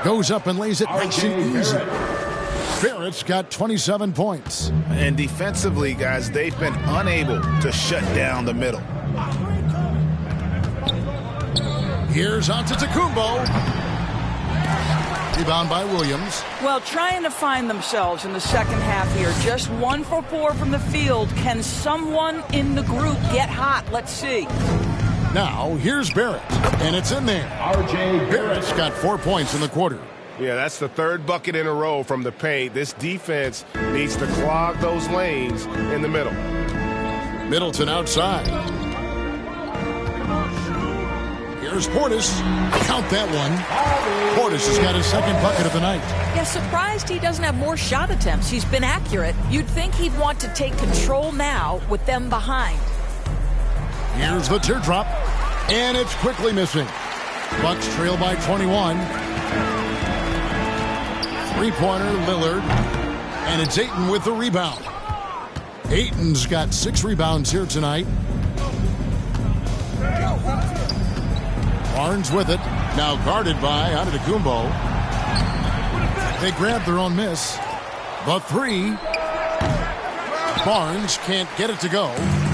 Goes up and lays it nice and easy. Barrett's got 27 points. And defensively, guys, they've been unable to shut down the middle. Here's Antetokounmpo. Rebound by Williams. Well, trying to find themselves in the second half here. Just 1 for 4 from the field. Can someone in the group get hot? Let's see. Now, here's Barrett. And it's in there. R.J. Barrett's got 4 points in the quarter. Yeah, that's the third bucket in a row from the paint. This defense needs to clog those lanes in the middle. Middleton outside. Here's Portis. Count that one. Portis has got his second bucket of the night. Yeah, surprised he doesn't have more shot attempts. He's been accurate. You'd think he'd want to take control now with them behind. Here's the teardrop. And it's quickly missing. Bucks trail by 21. Three-pointer, Lillard. And it's Ayton with the rebound. Ayton's got 6 rebounds here tonight. Barnes with it. Now guarded by Antetokounmpo. They grab their own miss. The three. Barnes can't get it to go.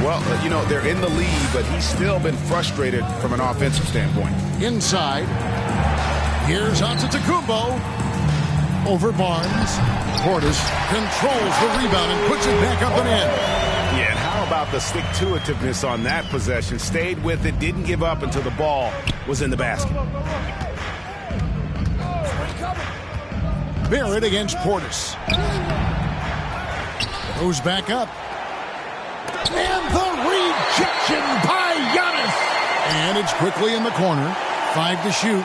Well, you know, they're in the lead, but he's still been frustrated from an offensive standpoint. Inside. Here's Antetokounmpo. Over Barnes. Portis controls the rebound and puts it back up and in. Yeah, and how about the stick-to-itiveness on that possession? Stayed with it, didn't give up until the ball was in the basket. Barrett against Portis. Goes back up. And the rejection by Giannis. And it's quickly in the corner. 5 to shoot.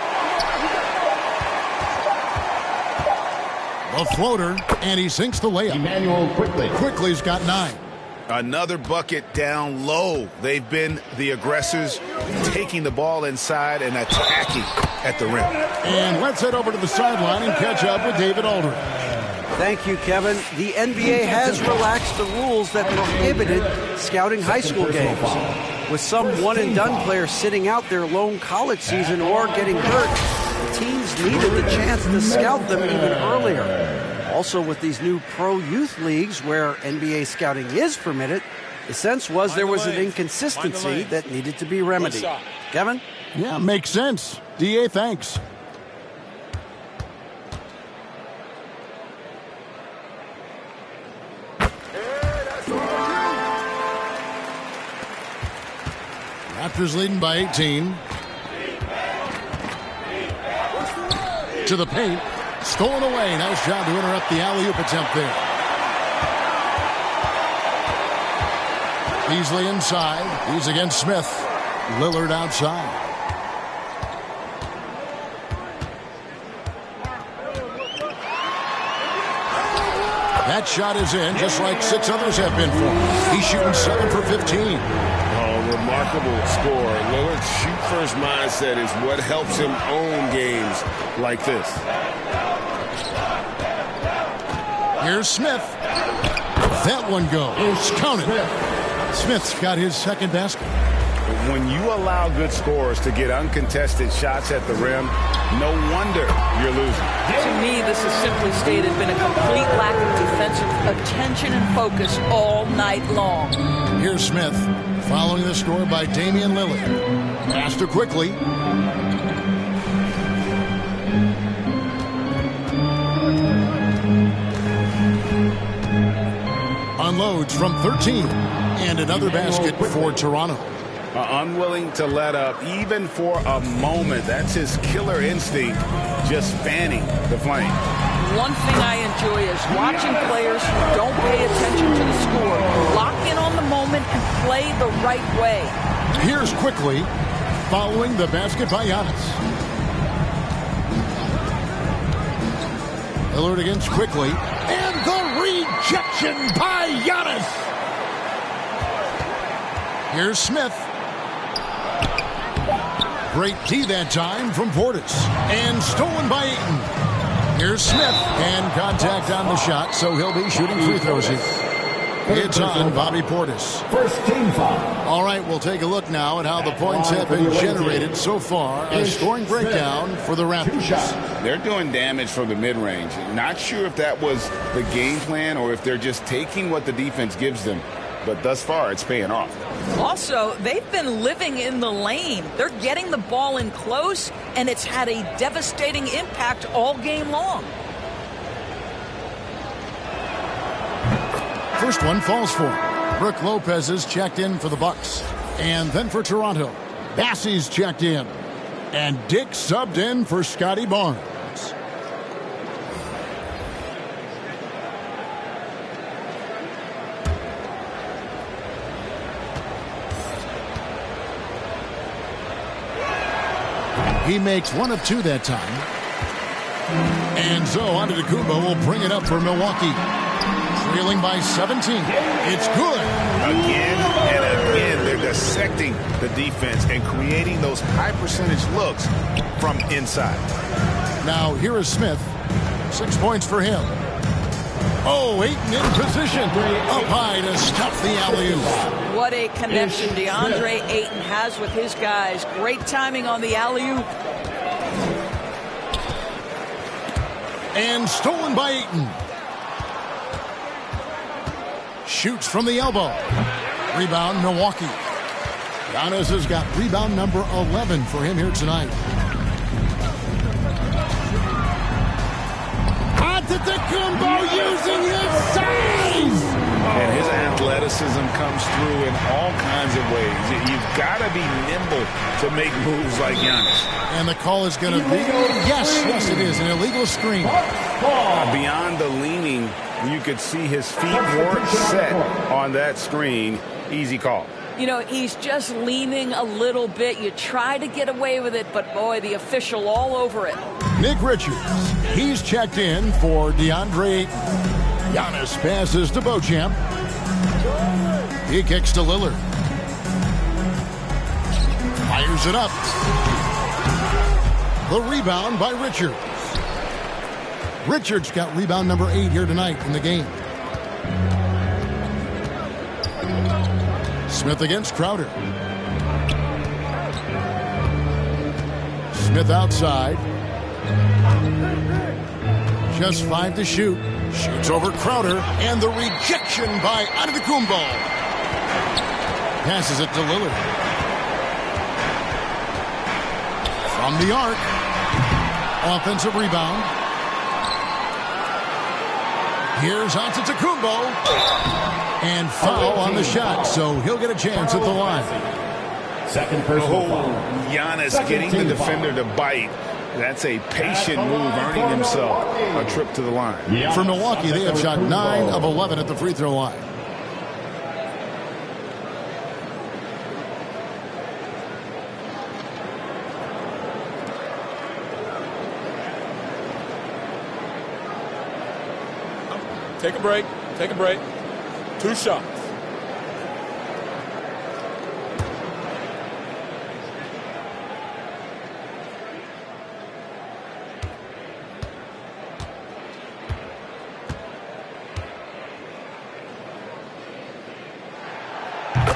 A floater, and he sinks the layup. Emmanuel Quickly's got 9. Another bucket down low. They've been the aggressors, taking the ball inside and attacking at the rim. And let's head over to the sideline and catch up with David Aldridge. Thank you, Kevin. The NBA has relaxed the rules that prohibited scouting high school games. With some one-and-done players sitting out their lone college season or getting hurt, teams needed the chance to scout them even earlier. Also, with these new pro youth leagues where NBA scouting is permitted, the sense was there was an inconsistency that needed to be remedied. Kevin? Yeah, makes sense. DA, thanks. Raptors leading by 18. To the paint. Stolen away. Nice job to interrupt the alley-oop attempt there. Beasley inside. He's against Smith. Lillard outside. That shot is in, just like 6 others have been for him. He's shooting 7 for 15. Remarkable score. Lillard's shoot-first mindset is what helps him own games like this. Here's Smith. That one goes. Counted. Smith's got his second basket. When you allow good scorers to get uncontested shots at the rim, no wonder you're losing. To me, this has simply stated been a complete lack of defensive attention and focus all night long. Here's Smith. Following the score by Damian Lillard. Pass to Quickly. Unloads from 13. And another basket for Toronto. Unwilling to let up even for a moment. That's his killer instinct, just fanning the flame. One thing I enjoy is watching players who don't pay attention to the score lock in on the moment and play the right way. Here's Quickly following the basket by Giannis. Lillard against Quickly. And the rejection by Giannis. Here's Smith. Great D that time from Portis. And stolen by Ayton. Here's Smith. And contact on the shot, so he'll be shooting free throws here. It's on Bobby Portis. First team foul. All right, we'll take a look now at how the points have been generated so far. A scoring breakdown for the Raptors. They're doing damage from the mid-range. Not sure if that was the game plan or if they're just taking what the defense gives them. But thus far, it's paying off. Also, they've been living in the lane. They're getting the ball in close, and it's had a devastating impact all game long. First one falls for him. Brook Lopez is checked in for the Bucks. And then for Toronto, Bassey's checked in. And Dick subbed in for Scotty Barnes. He makes one of two that time. And so Antetokounmpo will bring it up for Milwaukee. Trailing by 17. It's good. Again and again, they're dissecting the defense and creating those high-percentage looks from inside. Now, here is Smith. 6 points for him. Oh, Ayton in position. Up high to stuff the alley-oop. What a connection DeAndre Ayton has with his guys. Great timing on the alley-oop. And stolen by Ayton. Shoots from the elbow. Rebound, Milwaukee. Giannis has got rebound number 11 for him here tonight. Antetokounmpo using his size! And his athleticism comes through in all kinds of ways. You've got to be nimble to make moves like Giannis. And the call is going to be, yes, it is, an illegal screen. Beyond the leaning, you could see his feet weren't set on that screen. Easy call. You know, he's just leaning a little bit. You try to get away with it, but boy, the official all over it. Nick Richards, he's checked in for DeAndre Ayton. Giannis passes to Beauchamp. He kicks to Lillard. Fires it up. The rebound by Richards. Richards got rebound number 8 here tonight in the game. Smith against Crowder. Smith outside. Just 5 to shoot. Shoots over Crowder. And the rejection by Antetokounmpo. Passes it to Lillard. From the arc. Offensive rebound. Here's Antetokounmpo. And foul on the shot, so he'll get a chance at the line. Second personal foul. Giannis getting the defender to bite. That's a patient move, earning himself a trip to the line. For Milwaukee, they have shot 9 of 11 at the free throw line. Take a break. Take a break. 2 shots.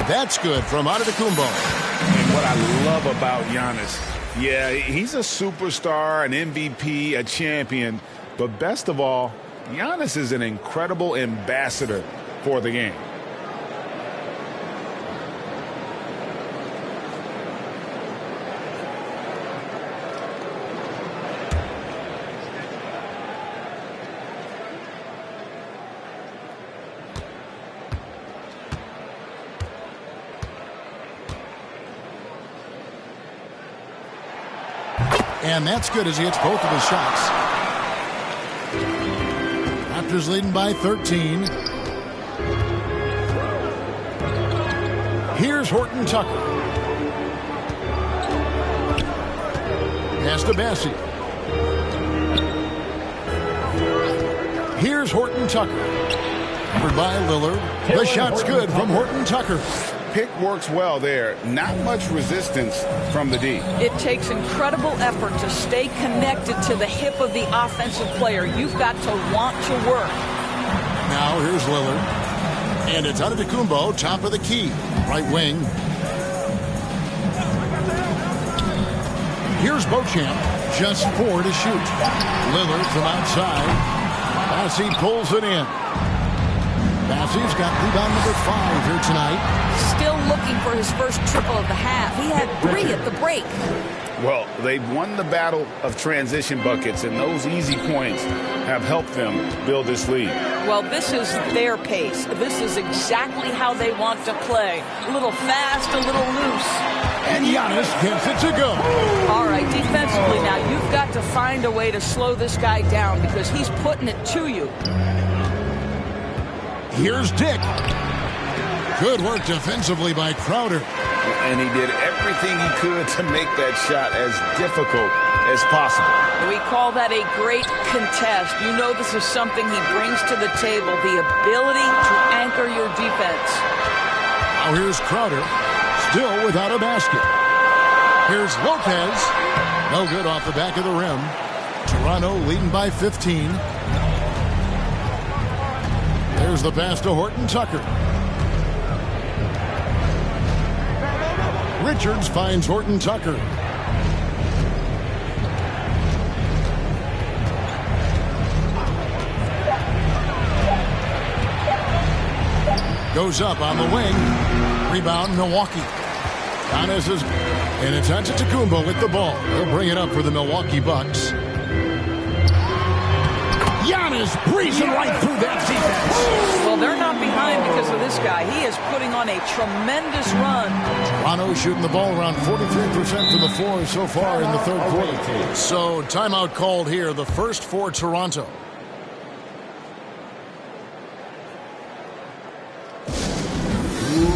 That's good from Antetokounmpo. And what I love about Giannis, yeah, he's a superstar, an MVP, a champion, but best of all, Giannis is an incredible ambassador for the game. And that's good as he hits both of his shots. Raptors leading by 13. Here's Horton Tucker. Pass to Bassey. Here's Horton Tucker. Covered by Lillard. The shot's good from Horton Tucker. Pick works well there. Not much resistance from the D. It takes incredible effort to stay connected to the hip of the offensive player. You've got to want to work. Now here's Lillard. And it's Antetokounmpo, top of the key. Right wing. Here's Beauchamp. Just 4 to shoot. Lillard from outside. Bassey pulls it in. Bassey's got rebound number 5 here tonight. Still looking for his first triple of the half. He had 3 at the break. Well, they've won the battle of transition buckets, and those easy points have helped them build this lead. Well, this is their pace. This is exactly how they want to play. A little fast, a little loose. And Giannis gets it to go. All right, defensively now, you've got to find a way to slow this guy down because he's putting it to you. Here's Dick. Good work defensively by Crowder. And he did everything he could to make that shot as difficult as possible. We call that a great contest. You know this is something he brings to the table, the ability to anchor your defense. Now here's Crowder, still without a basket. Here's Lopez. No good off the back of the rim. Toronto leading by 15. There's the pass to Horton Tucker. Richards finds Horton Tucker. Goes up on the wing. Rebound, Milwaukee. Giannis is in. It's Antetokounmpo with the ball. He'll bring it up for the Milwaukee Bucks. Giannis breezing right through that defense. Well, they're not behind because of this guy. He is putting on a tremendous run. Toronto shooting the ball around 43% from the floor so far in the third quarter. So timeout called here, the first for Toronto.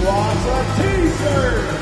Lots of t-shirts.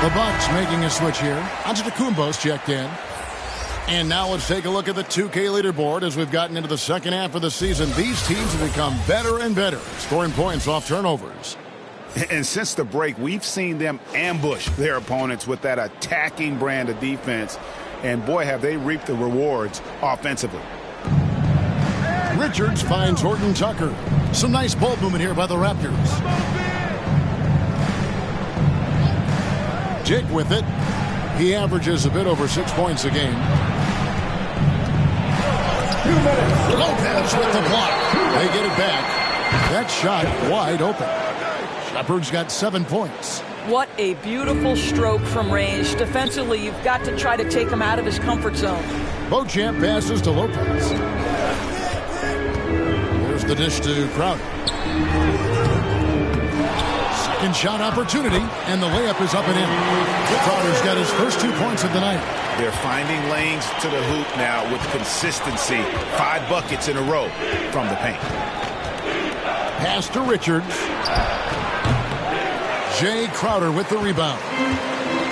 The Bucks making a switch here. Antetokounmpo's checked in. And now let's take a look at the 2K leaderboard as we've gotten into the second half of the season. These teams have become better and better, scoring points off turnovers. And since the break, we've seen them ambush their opponents with that attacking brand of defense. And boy, have they reaped the rewards offensively. Richards finds Horton Tucker. Some nice ball movement here by the Raptors. Dick with it. He averages a bit over 6 points a game. Lopez with the block. They get it back. That shot wide open. Shepard's got 7 points. What a beautiful stroke from range. Defensively, you've got to try to take him out of his comfort zone. Beauchamp passes to Lopez. There's the dish to Crowder. second shot opportunity, and the layup is up and in. Crowder's got his first 2 points of the night. They're finding lanes to the hoop now with consistency. 5 buckets in a row from the paint. Pass to Richards. Jay Crowder with the rebound.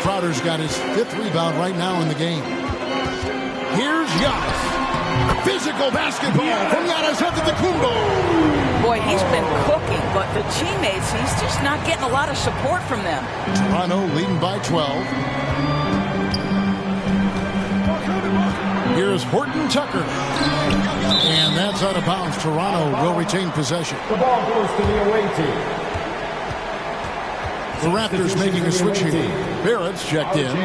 Crowder's got his 5th rebound right now in the game. Here's Giannis. Physical basketball from Giannis Antetokounmpo. Boy, he's been cooking, but the teammates, he's just not getting a lot of support from them. Toronto leading by 12. Here's Horton Tucker. And that's out of bounds. Toronto will retain possession. The ball goes to the away team. The Raptors making a switch here. Barrett's checked in.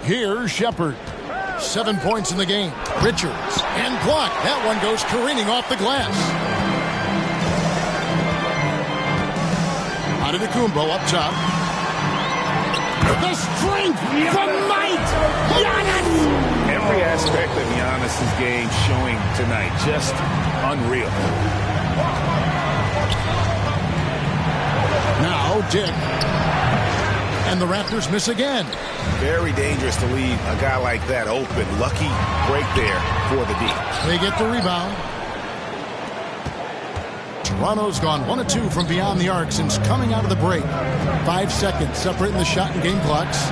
Here's Shepard. 7 points in the game. Richards and blocked. That one goes careening off the glass. Antetokounmpo up top. The strength, the might. Giannis. Every aspect of Giannis' game showing tonight. Just unreal. Now Dick. And the Raptors miss again. Very dangerous to leave a guy like that open. Lucky break there for the D. They get the rebound. Toronto's gone 1 of 2 from beyond the arc since coming out of the break. 5 seconds separating the shot and game clocks.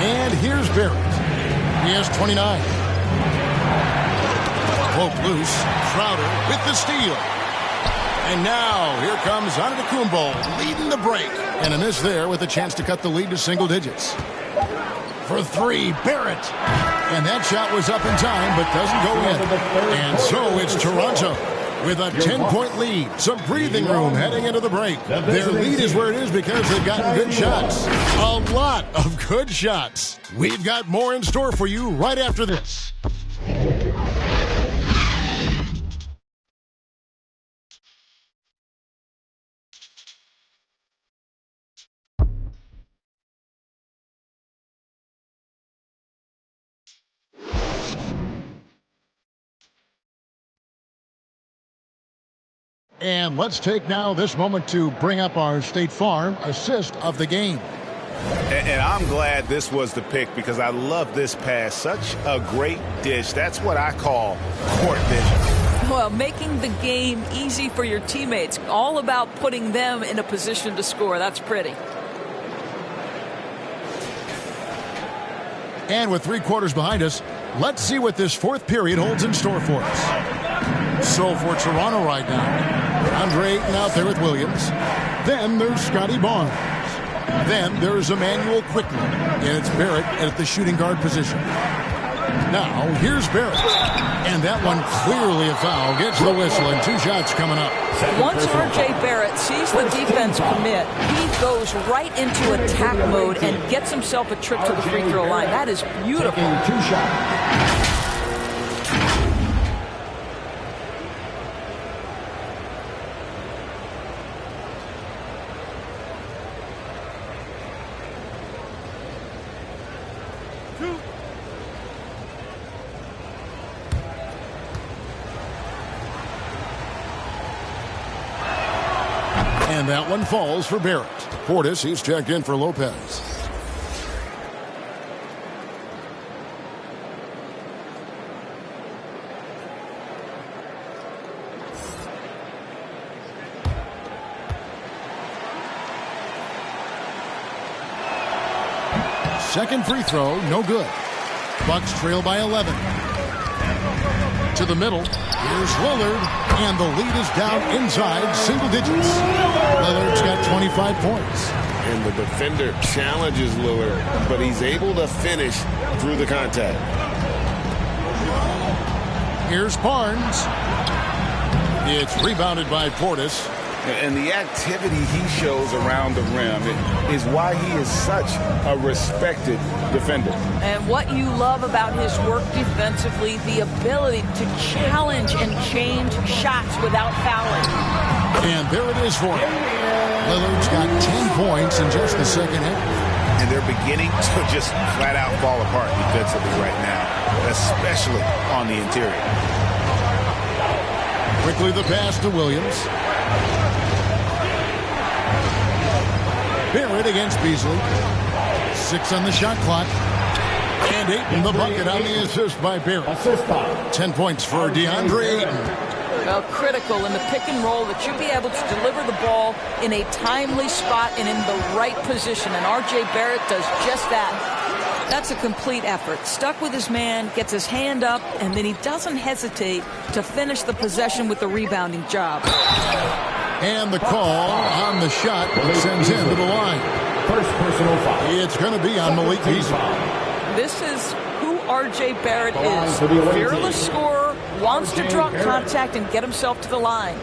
And here's Barrett. He has 29. Poke loose. Crowder with the steal. And now here comes Antetokounmpo leading the break. And a miss there with a chance to cut the lead to single digits. For 3, Barrett. And that shot was up in time, but doesn't go in. And so it's Toronto with a 10-point lead. Some breathing room heading into the break. Their lead is where it is because they've gotten good shots. A lot of good shots. We've got more in store for you right after this. And let's take now this moment to bring up our State Farm assist of the game. And I'm glad this was the pick because I love this pass. Such a great dish. That's what I call court vision. Well, making the game easy for your teammates. All about putting them in a position to score. That's pretty. And with 3 quarters behind us, let's see what this 4th period holds in store for us. So for Toronto right now, Andre Ayton out there with Williams. Then there's Scotty Barnes. Then there's Emmanuel Quickly. And it's Barrett at the shooting guard position. Now here's Barrett. And that one clearly a foul. Gets the whistle and 2 shots coming up. Once R.J. Barrett sees the defense commit, he goes right into attack mode and gets himself a trip to the free throw line. That is beautiful. 2 shots. And that one falls for Barrett. Portis, he's checked in for Lopez. Second free throw, no good. Bucks trail by 11. To the middle. Here's Lillard, and the lead is down inside single digits. Lillard's got 25 points. And the defender challenges Lillard, but he's able to finish through the contact. Here's Barnes. It's rebounded by Portis. And the activity he shows around the rim is why he is such a respected defender. And what you love about his work defensively, the ability to challenge and change shots without fouling. And there it is for him. Lillard's got 10 points in just the second half. and they're beginning to just flat out fall apart defensively right now, especially on the interior. Quickly the pass to Williams. Barrett against Beasley. 6 on the shot clock. And 8 in the bucket on the assist by Barrett. 10 points for DeAndre Ayton. Well, critical in the pick and roll that you be able to deliver the ball in a timely spot and in the right position. And R.J. Barrett does just that. That's a complete effort. Stuck with his man, gets his hand up, and then he doesn't hesitate to finish the possession with the rebounding job. And the call on the shot sends him to the line. First personal foul. It's going to be on MyLeague Beasley. This is who R.J. Barrett is. Fearless scorer, wants to draw contact and get himself to the line.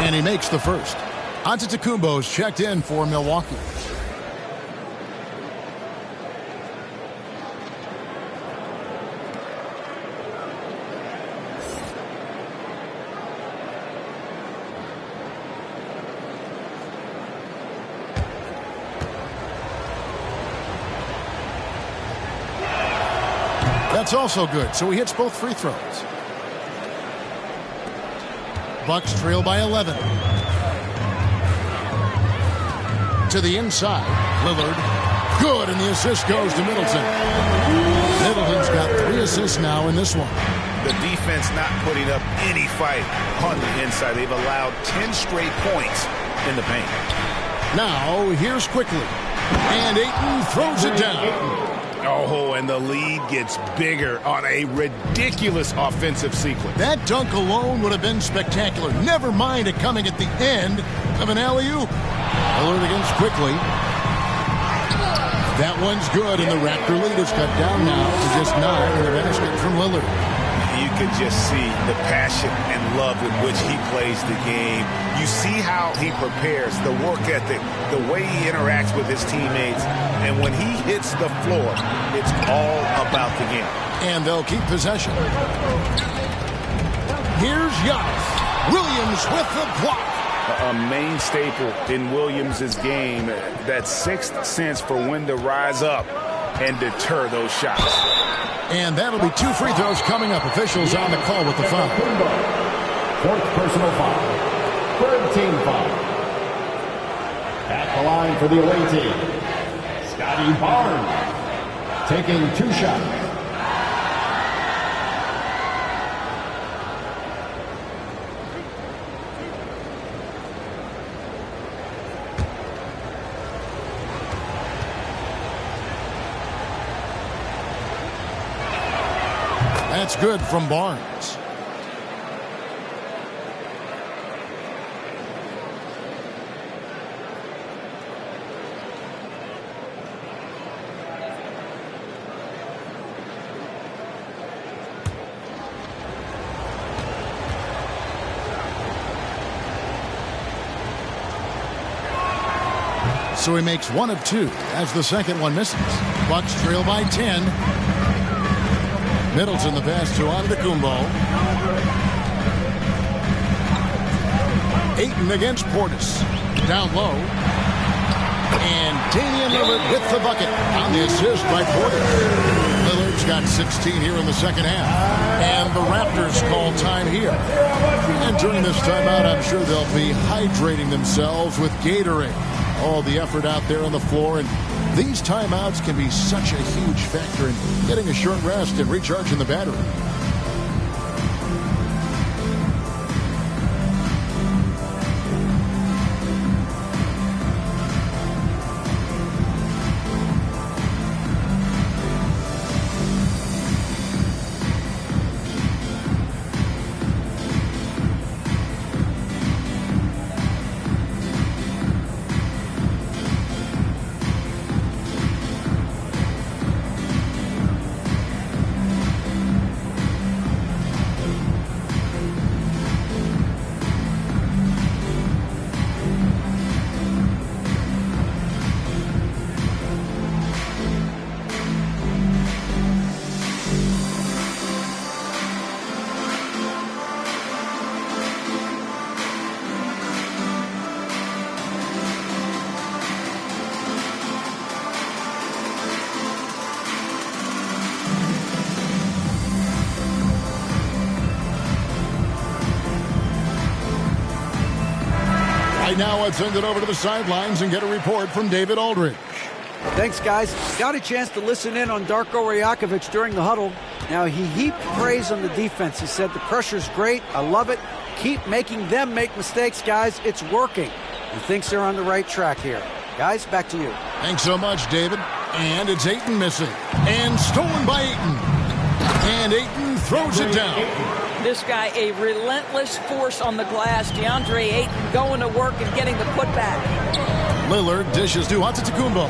And he makes the first. Antetokounmpo's checked in for Milwaukee. That's also good, so he hits both free throws. Bucks trail by 11. To the inside, Lillard. Good, and the assist goes to Middleton. Middleton's got 3 assists now in this one. The defense not putting up any fight on the inside. They've allowed 10 straight points in the paint. Now, here's Quickly. And Ayton throws it down. Oh, and the lead gets bigger on a ridiculous offensive sequence. That dunk alone would have been spectacular. Never mind it coming at the end of an alley-oop. Lillard against Quickly. That one's good, and the Raptor lead is cut down now to just 9 in the basket from Lillard. You could just see the passion and love with which he plays the game. You see how he prepares, the work ethic, the way he interacts with his teammates. And when he hits the floor, it's all about the game. And they'll keep possession. Here's Giannis. Williams with the block. A main staple in Williams' game, that sixth sense for when to rise up and deter those shots. And that'll be 2 free throws coming up. Officials on the call with the foul. 4th personal foul. 3rd team foul. At the line for the away team, Scotty Barnes taking 2 shots. That's good from Barnes. So he makes 1 of 2 as the second one misses. Bucks trail by 10. Middleton the pass to Antetokounmpo. Ayton against Portis. Down low. And Damian Lillard with the bucket on the assist by Portis. Lillard's got 16 here in the second half. And the Raptors call time here. And during this timeout, I'm sure they'll be hydrating themselves with Gatorade. All the effort out there on the floor, and these timeouts can be such a huge factor in getting a short rest and recharging the battery. Right now, let's send it over to the sidelines and get a report from David Aldridge. Thanks, guys. Got a chance to listen in on Darko Rajakovic during the huddle. Now, he heaped praise on the defense. He said, the pressure's great. I love it. Keep making them make mistakes, guys. It's working. He thinks they're on the right track here. Guys, back to you. Thanks so much, David. And it's Ayton missing. And stolen by Ayton. And Ayton throws it down. This guy, a relentless force on the glass. DeAndre Ayton going to work and getting the putback. Lillard dishes to Antetokounmpo.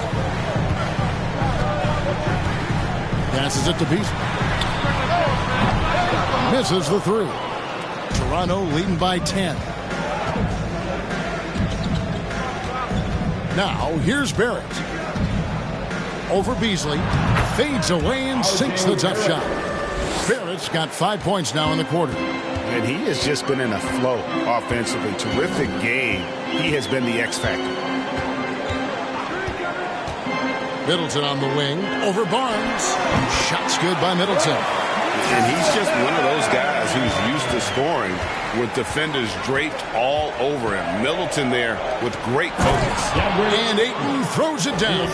Passes it to Beasley. Misses the three. Toronto leading by 10. Now, here's Barrett. Over Beasley. Fades away and sinks the tough shot. Barrett's got 5 points now in the quarter. And he has just been in a flow offensively. Terrific game. He has been the X factor. Middleton on the wing. Over Barnes. Shot's good by Middleton. And he's just one of those guys who's used to scoring with defenders draped all over him. Middleton there with great focus. And Ayton throws it down.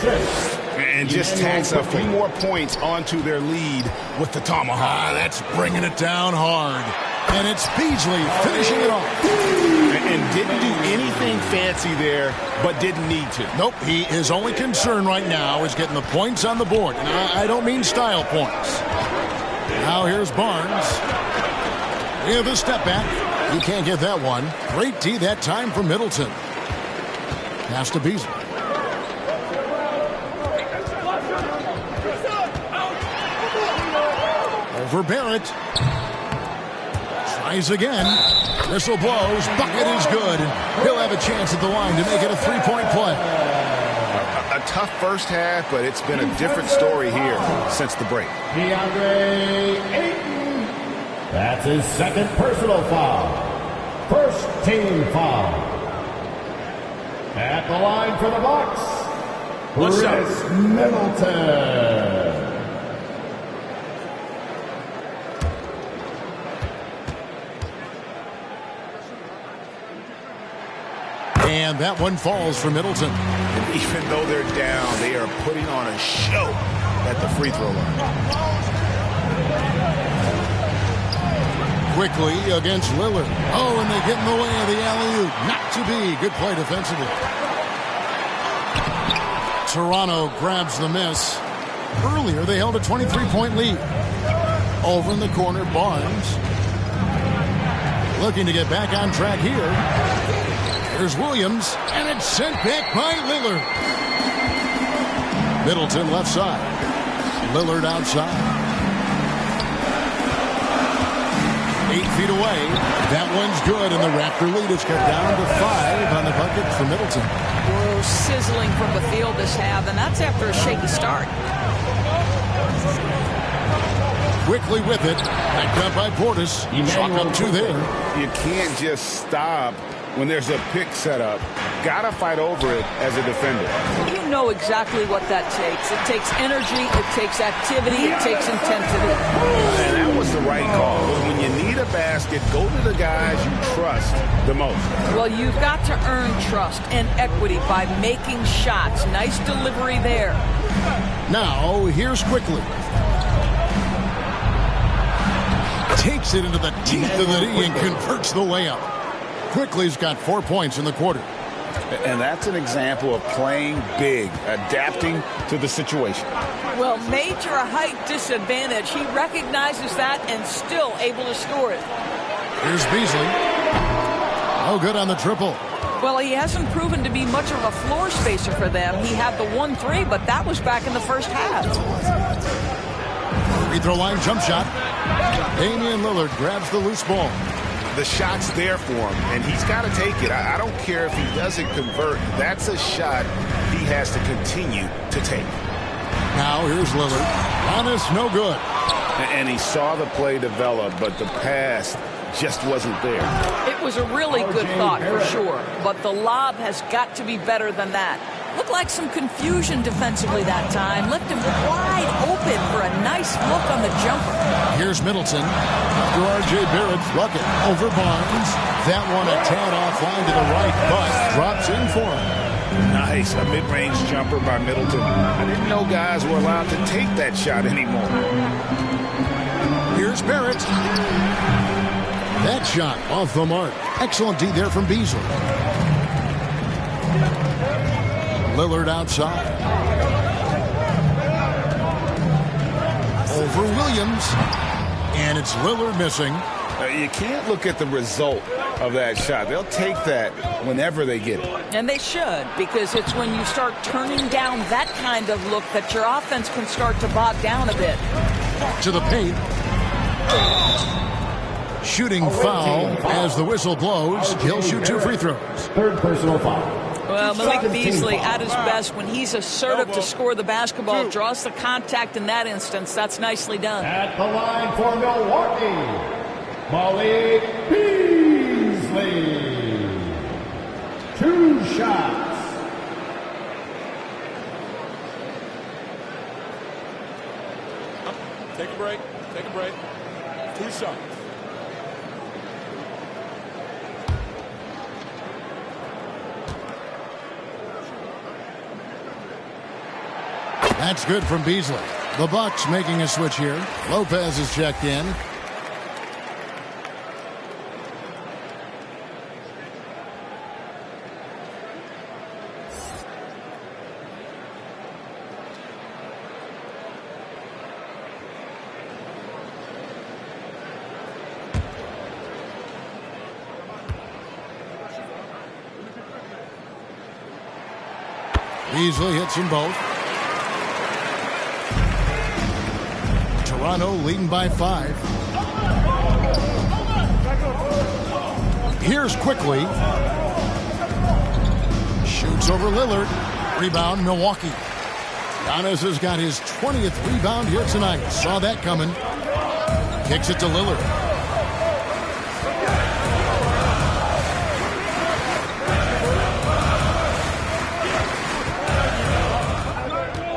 And just tacks a few more points onto their lead with the tomahawk. That's bringing it down hard. And it's Beasley finishing it off. And didn't do anything fancy there, but didn't need to. Nope, his only concern right now is getting the points on the board. And I don't mean style points. Now here's Barnes. With a step back. He can't get that one. Great D that time from Middleton. Pass to Beasley. Over Barrett. Tries again. Whistle blows. Bucket is good. He'll have a chance at the line to make it a three-point play. A tough first half, but it's been a different story here since the break. DeAndre Ayton. That's his second personal foul. First team foul. At the line for the Bucks, Chris Middleton. And that one falls for Middleton. And even though they're down, they are putting on a show at the free throw line. Quickly against Lillard. Oh, and they get in the way of the alley-oop. Not to be. Good play defensively. Toronto grabs the miss. Earlier, they held a 23-point lead. Over in the corner, Barnes. Looking to get back on track here. There's Williams, and it's sent back by Lillard. Middleton left side. Lillard outside. 8 feet away. That one's good, and the Raptor lead is cut down to 5 on the bucket for Middleton. Whoa, sizzling from the field this half, and that's after a shaky start. Quickly with it. Backed up by Portis. Chalk up 2 there. You can't just stop when there's a pick set up. Gotta fight over it as a defender. You know exactly what that takes. It takes energy, it takes activity, it takes intensity. And that was the right call. When you need a basket, go to the guys you trust the most. Well, you've got to earn trust and equity by making shots. Nice delivery there. Now, here's Quickly. Takes it into the teeth of the D and converts the layup. Quickly's got 4 points in the quarter. And that's an example of playing big, adapting to the situation. Well, major height disadvantage. He recognizes that and still able to score it. Here's Beasley. Oh, good on the triple. Well, he hasn't proven to be much of a floor spacer for them. He had the 1-3, but that was back in the first half. Free throw line jump shot. Damian Lillard grabs the loose ball. The shot's there for him, and he's got to take it. I don't care if he doesn't convert. That's a shot he has to continue to take. Now here's Lillard. Honest, no good. And he saw the play develop, but the pass just wasn't there. It was a really good thought for sure, but the lob has got to be better than that. Looked like some confusion defensively that time. Left him wide open for a nice look on the jumper. Here's Middleton. After R.J. Barrett struck it over Barnes. That one a tad offline to the right, but drops in for him. Nice. A mid-range jumper by Middleton. I didn't know guys were allowed to take that shot anymore. Here's Barrett. That shot off the mark. Excellent D there from Beasley. Lillard outside. Over Williams. And it's Lillard missing. You can't look at the result of that shot. They'll take that whenever they get it. And they should, because it's when you start turning down that kind of look that your offense can start to bog down a bit. To the paint. Shooting foul as the whistle blows. He'll shoot 2 free throws. Third personal foul. Well, Malik Beasley at his best when he's assertive to score the basketball, draws the contact in that instance. That's nicely done. At the line for Milwaukee, Malik Beasley. 2 shots. Take a break. Take a break. 2 shots. That's good from Beasley. The Bucks making a switch here. Lopez is checked in. Beasley hits them both. Toronto leading by 5. Here's quickly. Shoots over Lillard. Rebound, Milwaukee. Giannis has got his 20th rebound here tonight. Saw that coming. Kicks it to Lillard.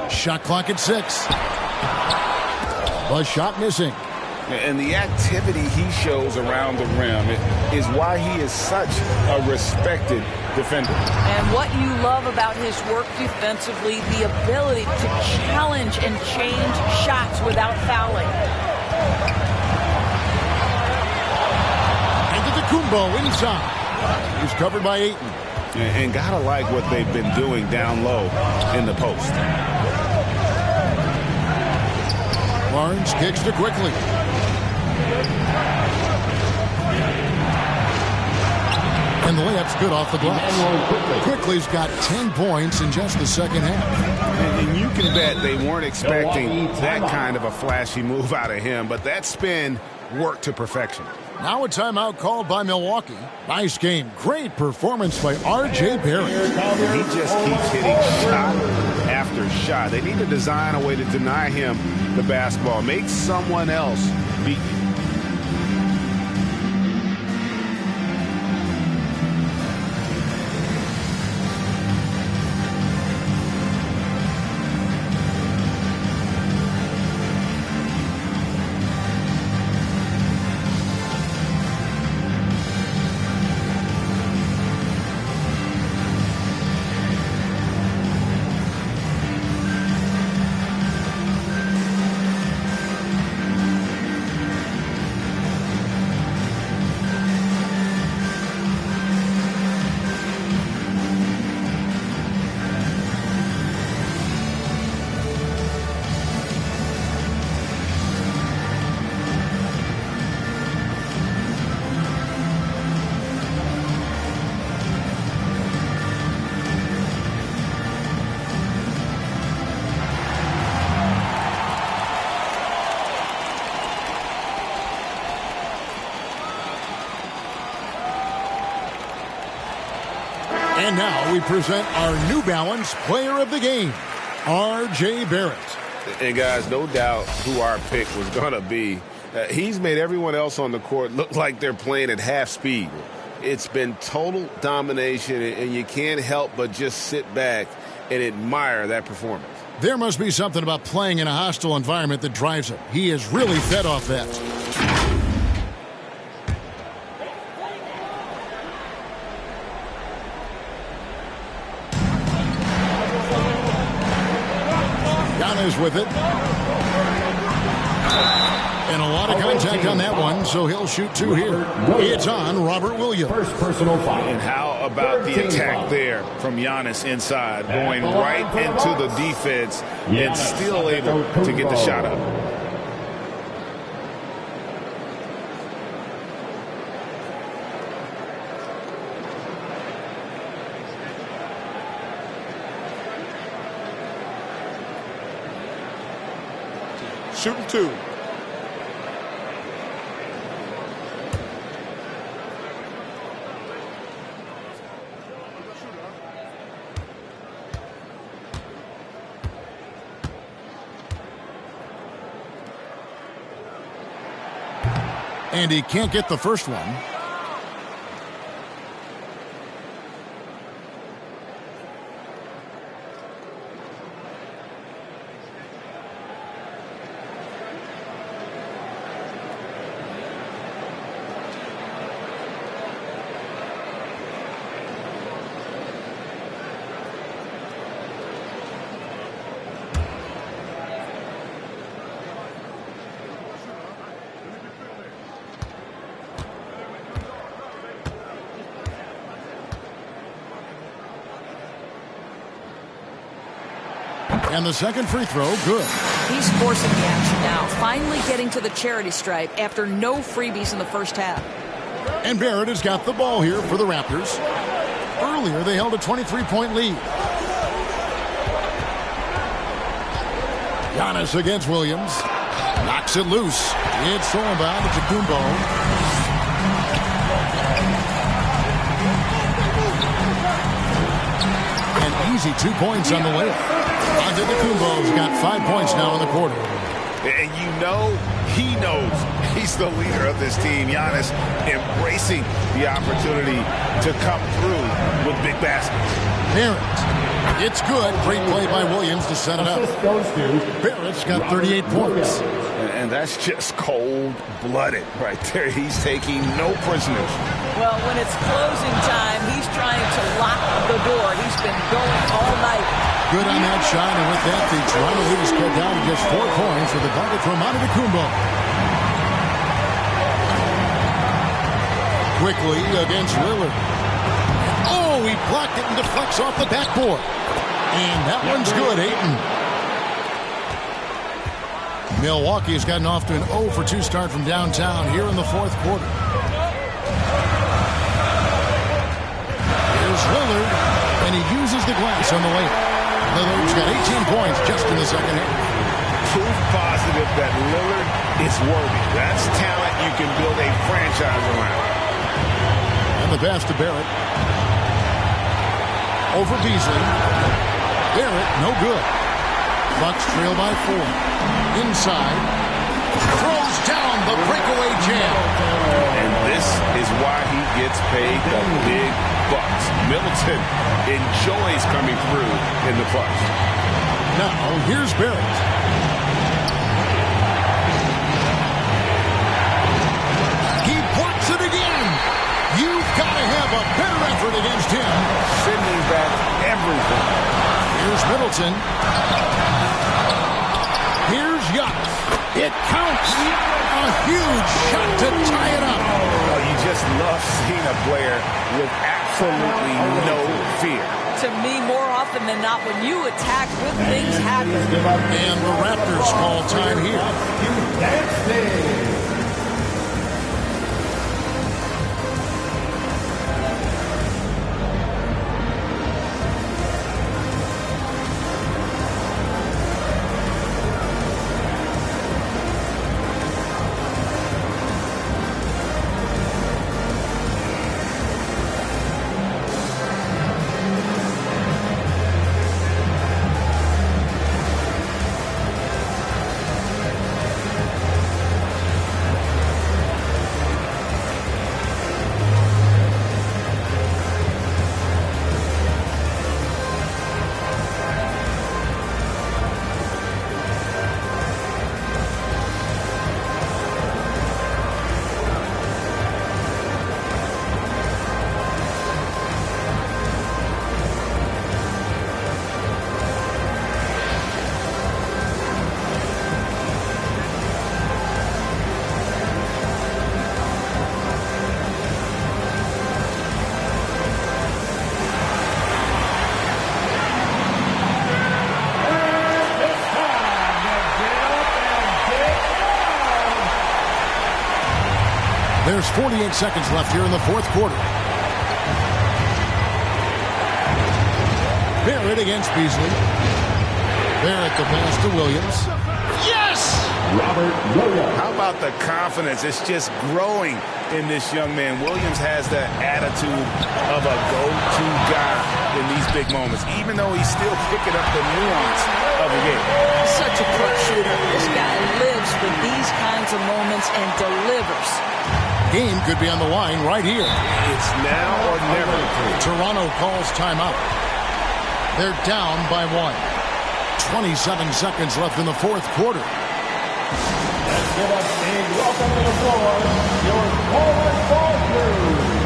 Shot clock at 6. A shot missing. And the activity he shows around the rim is why he is such a respected defender. And what you love about his work defensively, the ability to challenge and change shots without fouling. Antetokounmpo inside. He's covered by Ayton. And gotta like what they've been doing down low in the post. Barnes kicks to Quickly. And the layup's good off the glass. Quickly's got 10 points in just the second half. And you can bet they weren't expecting that kind of a flashy move out of him, but that spin worked to perfection. Now a timeout called by Milwaukee. Nice game. Great performance by R.J. Barrett. He just keeps hitting shot after shot. They need to design a way to deny him the basketball. Make someone else beat you. And now we present our New Balance Player of the Game, R.J. Barrett. And guys, no doubt who our pick was going to be. He's made everyone else on the court look like they're playing at half speed. It's been total domination, and you can't help but just sit back and admire that performance. There must be something about playing in a hostile environment that drives him. He is really fed off that. Giannis with it. And a lot of contact on that one, so he'll shoot two here. It's on Robert Williams. First personal foul. And how about the attack there from Giannis inside, going right into the defense and still able to get the shot up. Shooting two. And he can't get the first one. And the second free throw, good. He's forcing the action now, finally getting to the charity stripe after no freebies in the first half. And Barrett has got the ball here for the Raptors. Earlier, they held a 23-point lead. Giannis against Williams. Knocks it loose. It's thrown by to Kumbo. An easy 2 points on the layup. Antetokounmpo's got 5 points now in the quarter. And you know, he knows he's the leader of this team. Giannis embracing the opportunity to come through with big baskets. Barrett. It's good. Great play by Williams to set it up. Barrett's got 38 points. And that's just cold-blooded right there. He's taking no prisoners. Well, when it's closing time, he's trying to lock the door. He's been going all night. Good on that shot, and with that, the Toronto lead is cut down to just 4 points with the bucket from Antetokounmpo. Quickly against Lillard. Oh, he blocked it and deflects off the backboard. And that one's good, Ayton. Milwaukee has gotten off to an 0-for-2 start from downtown here in the fourth quarter. Here's Lillard, and he uses the glass on the layup. Lillard's got 18 points just in the second half. Proof positive that Lillard is worthy. That's talent you can build a franchise around. And the pass to Barrett. Over Beasley. Barrett, no good. Bucks trail by 4. Inside. Throws down the breakaway jam. And this is why he gets paid the big bucks. Middleton enjoys coming through in the clutch. Now, here's Barrett. He blocks it again. You've got to have a better effort against him. Sending back everything. Here's Middleton. Here's Giannis. It counts. A huge shot to tie it up. Oh, you just love seeing a player with absolutely no fear. To me, more often than not, when you attack, good things happen. And the Raptors call time here. There's 48 seconds left here in the fourth quarter. Barrett against Beasley. Barrett the pass to Williams. Yes! Robert Williams. How about the confidence? It's just growing in this young man. Williams has the attitude of a go-to guy in these big moments, even though he's still picking up the nuance of the game. Such a quick shooter. This guy lives for these kinds of moments and delivers. Game could be on the line right here. It's now or never. Toronto calls timeout. They're down by 1. 27 seconds left in the fourth quarter. Let's give us a welcome to the floor, your forward ball crew.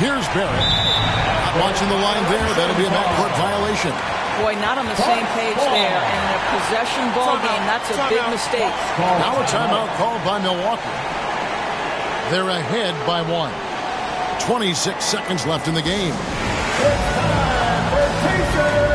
Here's Barrett. Not watching the line there. That'll be a backcourt violation. Boy, not on the same page there. And in a possession ball game, that's a big mistake. Now a timeout called by Milwaukee. They're ahead by 1. 26 seconds left in the game. It's time for Pacers.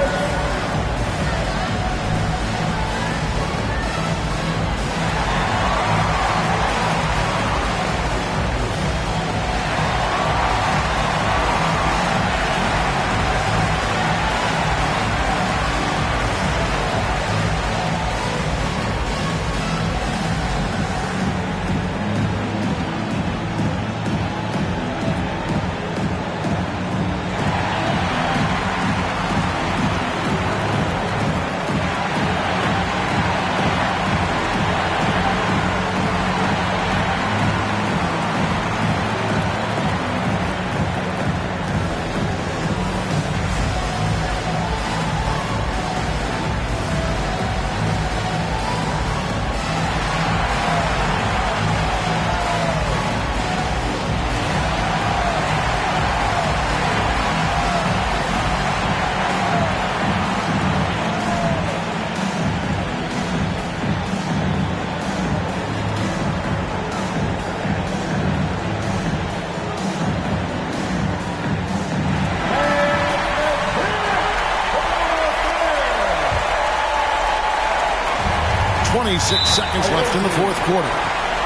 Seconds left in the fourth quarter.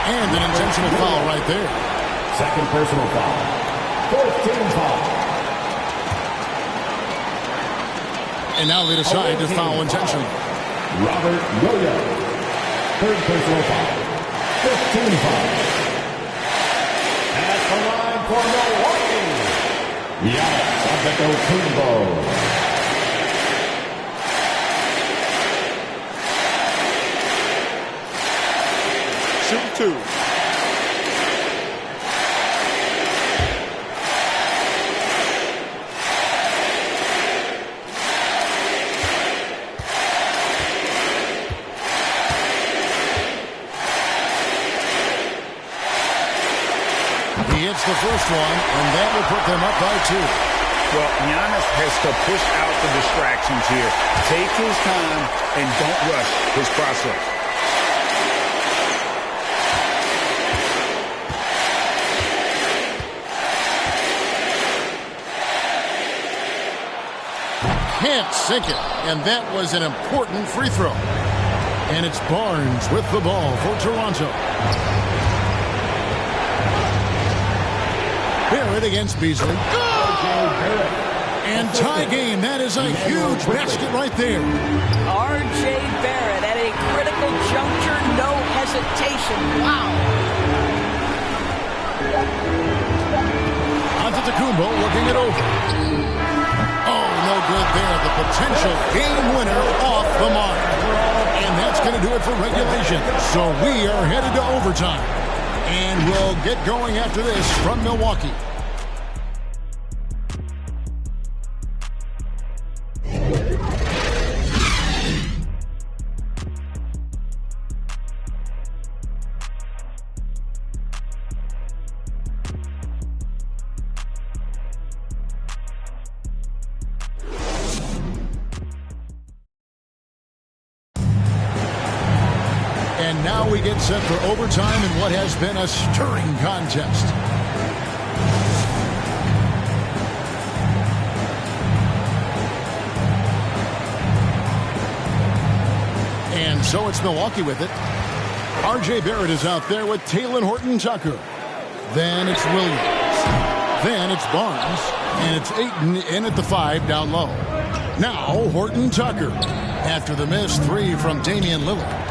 And an intentional foul right there. Second personal foul. Fourth team foul. And now they decide to foul intentionally. Robert Williams. Third personal foul. Fifth team foul. At the line for Milwaukee. Giannis Antetokounmpo. Two. He hits the first one, and that will put them up by 2. Well, Giannis has to push out the distractions here. Take his time and don't rush his process. Can't sink it, and that was an important free throw. And it's Barnes with the ball for Toronto. Barrett against Beasley. And tie game. That is a huge basket right there. R.J. Barrett at a critical juncture. No hesitation. Wow. Antetokounmpo looking it over. Oh, no good there. The potential game winner off the mark. And that's going to do it for regulation. So we are headed to overtime. And we'll get going after this from Milwaukee. And now we get set for overtime in what has been a stirring contest. And so it's Milwaukee with it. R.J. Barrett is out there with Talen Horton-Tucker. Then it's Williams. Then it's Barnes. And it's Ayton in at the 5 down low. Now Horton-Tucker after the missed 3 from Damian Lillard.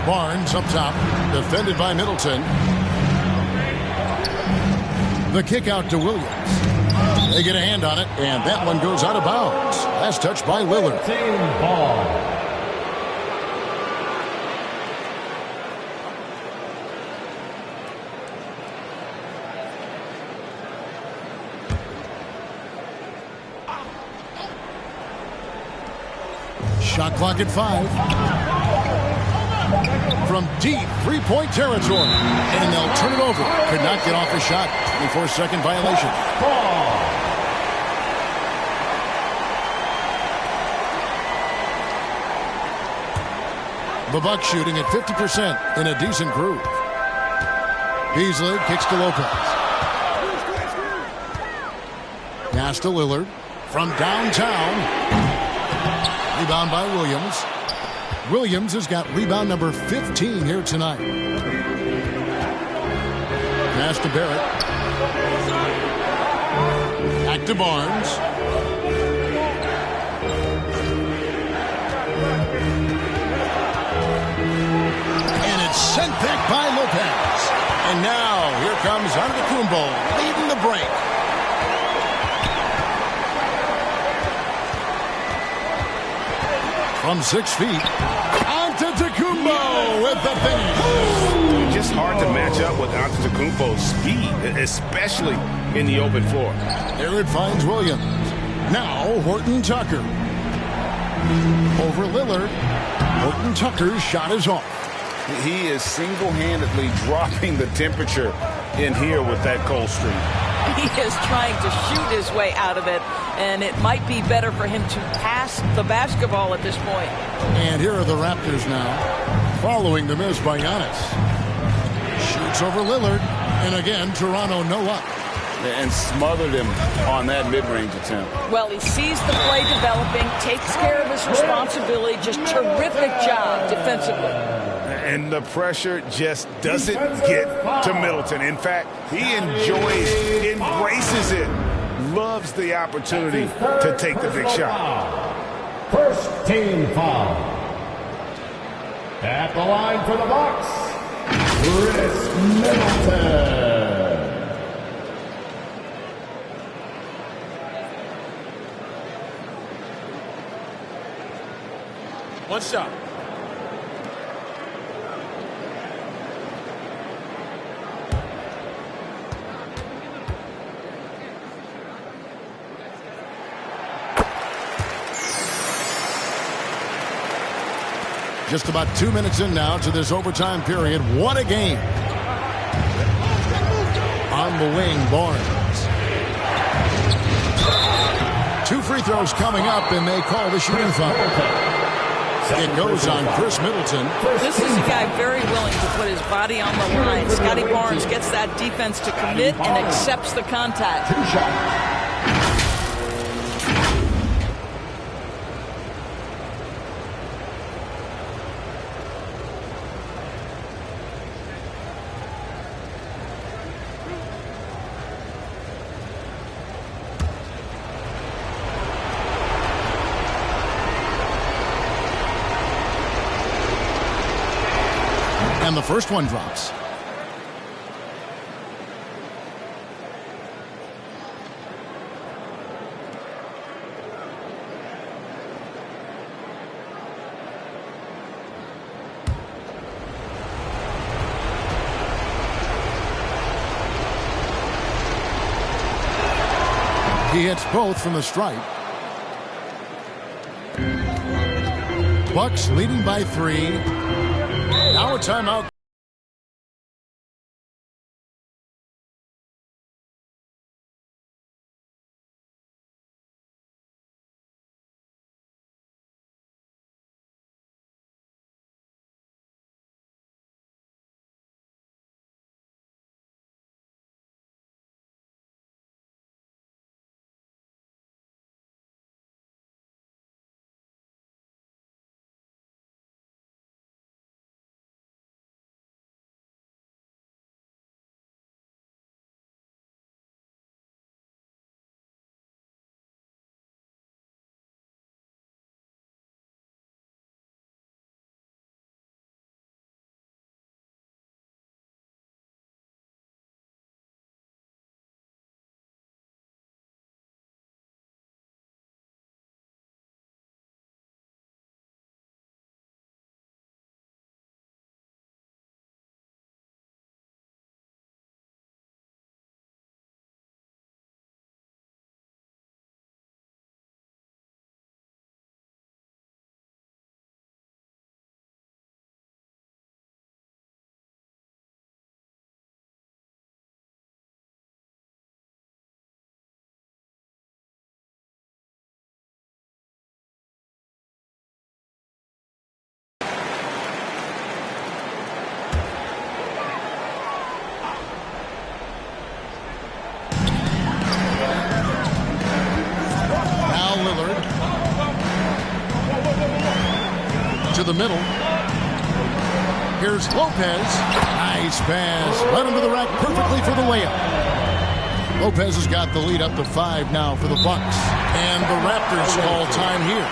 Barnes up top, defended by Middleton. The kick out to Williams. They get a hand on it, and that one goes out of bounds. Last touch by Lillard. Team ball. Shot clock at 5. From deep three-point territory. And they'll turn it over. Could not get off a shot. 24-second violation. The Bucks shooting at 50% in a decent groove. Beasley kicks to Lopez. Pass to Lillard. From downtown. Rebound by Williams. Williams has got rebound number 15 here tonight. Pass to Barrett. Back to Barnes. And it's sent back by Lopez. And now here comes Antetokounmpo leading the break. From 6 feet, Antetokounmpo with the finish. Just hard to match up with Antetokounmpo's speed, especially in the open floor. There it finds Williams. Now Horton-Tucker. Over Lillard. Horton-Tucker's shot is off. He is single-handedly dropping the temperature in here with that cold streak. He is trying to shoot his way out of it, and it might be better for him to pass the basketball at this point. And here are the Raptors now, following the miss by Giannis. Shoots over Lillard, and again, Toronto no luck. And smothered him on that mid-range attempt. Well, he sees the play developing, takes care of his responsibility, just terrific job defensively. And the pressure just doesn't get to Middleton. In fact, he embraces it, loves the opportunity to take the big shot. First team foul. At the line for the Bucks, Chris Middleton. One shot. Just about 2 minutes in now to this overtime period. What a game. On the wing, Barnes. 2 free throws coming up, and they call the shooting foul. It goes on Chris Middleton. This is a guy very willing to put his body on the line. Scotty Barnes gets that defense to commit and accepts the contact. And the first one drops. He hits both from the stripe. Bucks leading by 3. Now a timeout. To the middle. Here's Lopez. Nice pass. Led him to the rack perfectly for the layup. Lopez has got the lead up to 5 now for the Bucks. And the Raptors call time here.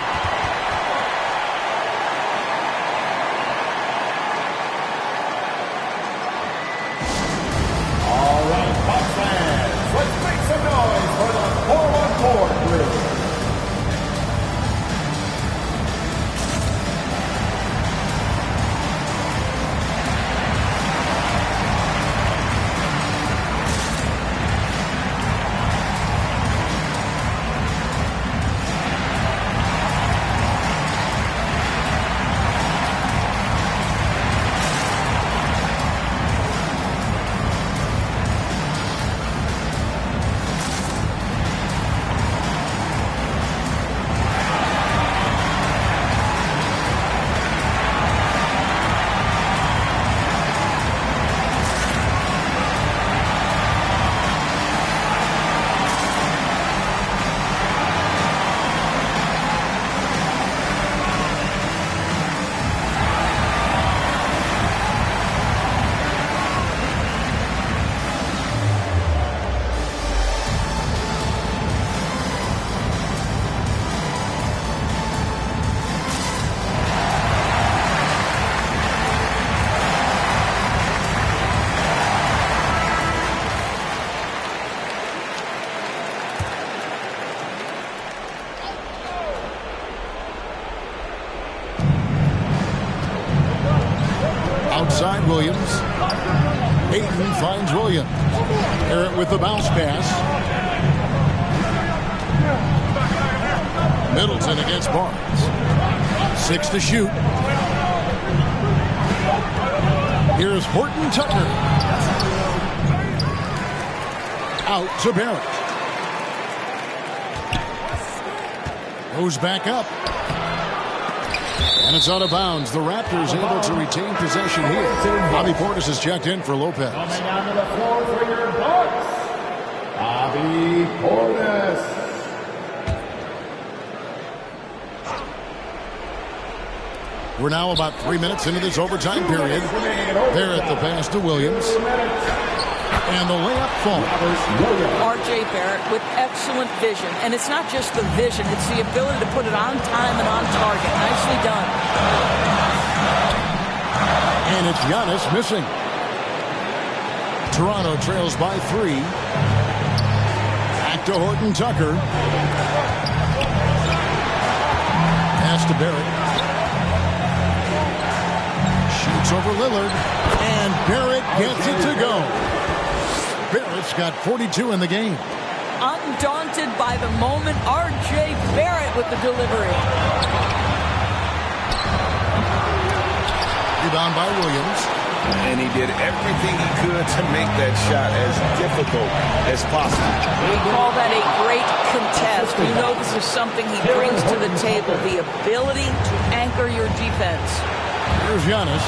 All right, Bucks fans, let's make some noise for the 4-on-4 group. Outside Williams. Ayton finds Williams. Barrett with the bounce pass. Middleton against Barnes. 6 to shoot. Here's Horton Tucker. Out to Barrett. Goes back up. And it's out of bounds. The Raptors able to retain possession here. Bobby Portis has checked in for Lopez. Coming down to the floor for your Bucks, Bobby Portis. We're now about 3 minutes into this overtime period. Barrett the pass to Williams. And the layup falls. R.J. Barrett with excellent vision. And it's not just the vision, it's the ability to put it on time and on target. Nicely done. And it's Giannis missing. Toronto trails by 3. Back to Horton Tucker. Pass to Barrett. Shoots over Lillard. And Barrett gets it to go. Barrett's got 42 in the game. Undaunted by the moment, R.J. Barrett with the delivery. Rebound by Williams. And he did everything he could to make that shot as difficult as possible. We call that a great contest. You know this is something he brings to the table, the ability to anchor your defense. Here's Giannis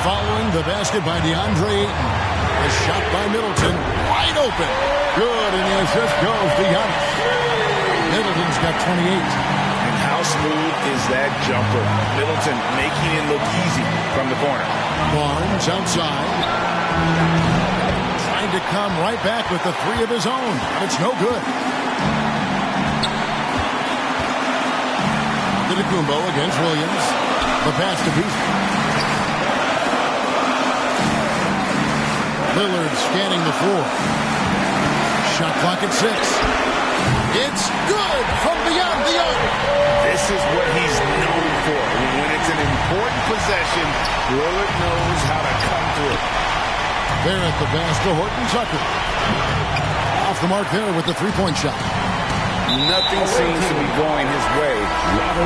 following the basket by DeAndre Ayton. A shot by Middleton, wide open. Good, and the assist goes to Giannis. Middleton's got 28. And how smooth is that jumper? Middleton making it look easy from the corner. Barnes outside. Trying to come right back with the 3 of his own. It's no good. Antetokounmpo against Williams. The pass to Beasley. Lillard scanning the floor. Shot clock at 6. It's good from beyond the arc. This is what he's known for. When it's an important possession, Lillard knows how to come through. Barrett the pass to Horton Tucker. Off the mark there with the 3-point shot. Nothing seems to be going his way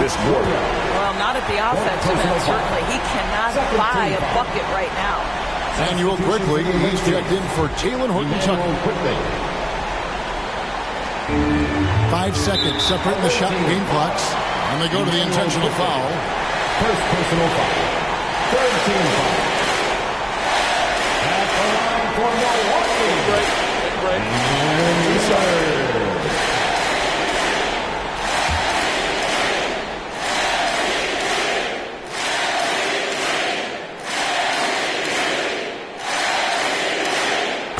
this quarter. Well, not at the offensive end, certainly. He cannot buy a bucket right now. Samuel quickly, he's checked in for Taylor Horton Tucker. 5 seconds separating the shot and game clocks. And they go to the intentional foul. First personal foul. Third team foul. At the line for Milwaukee. And serve.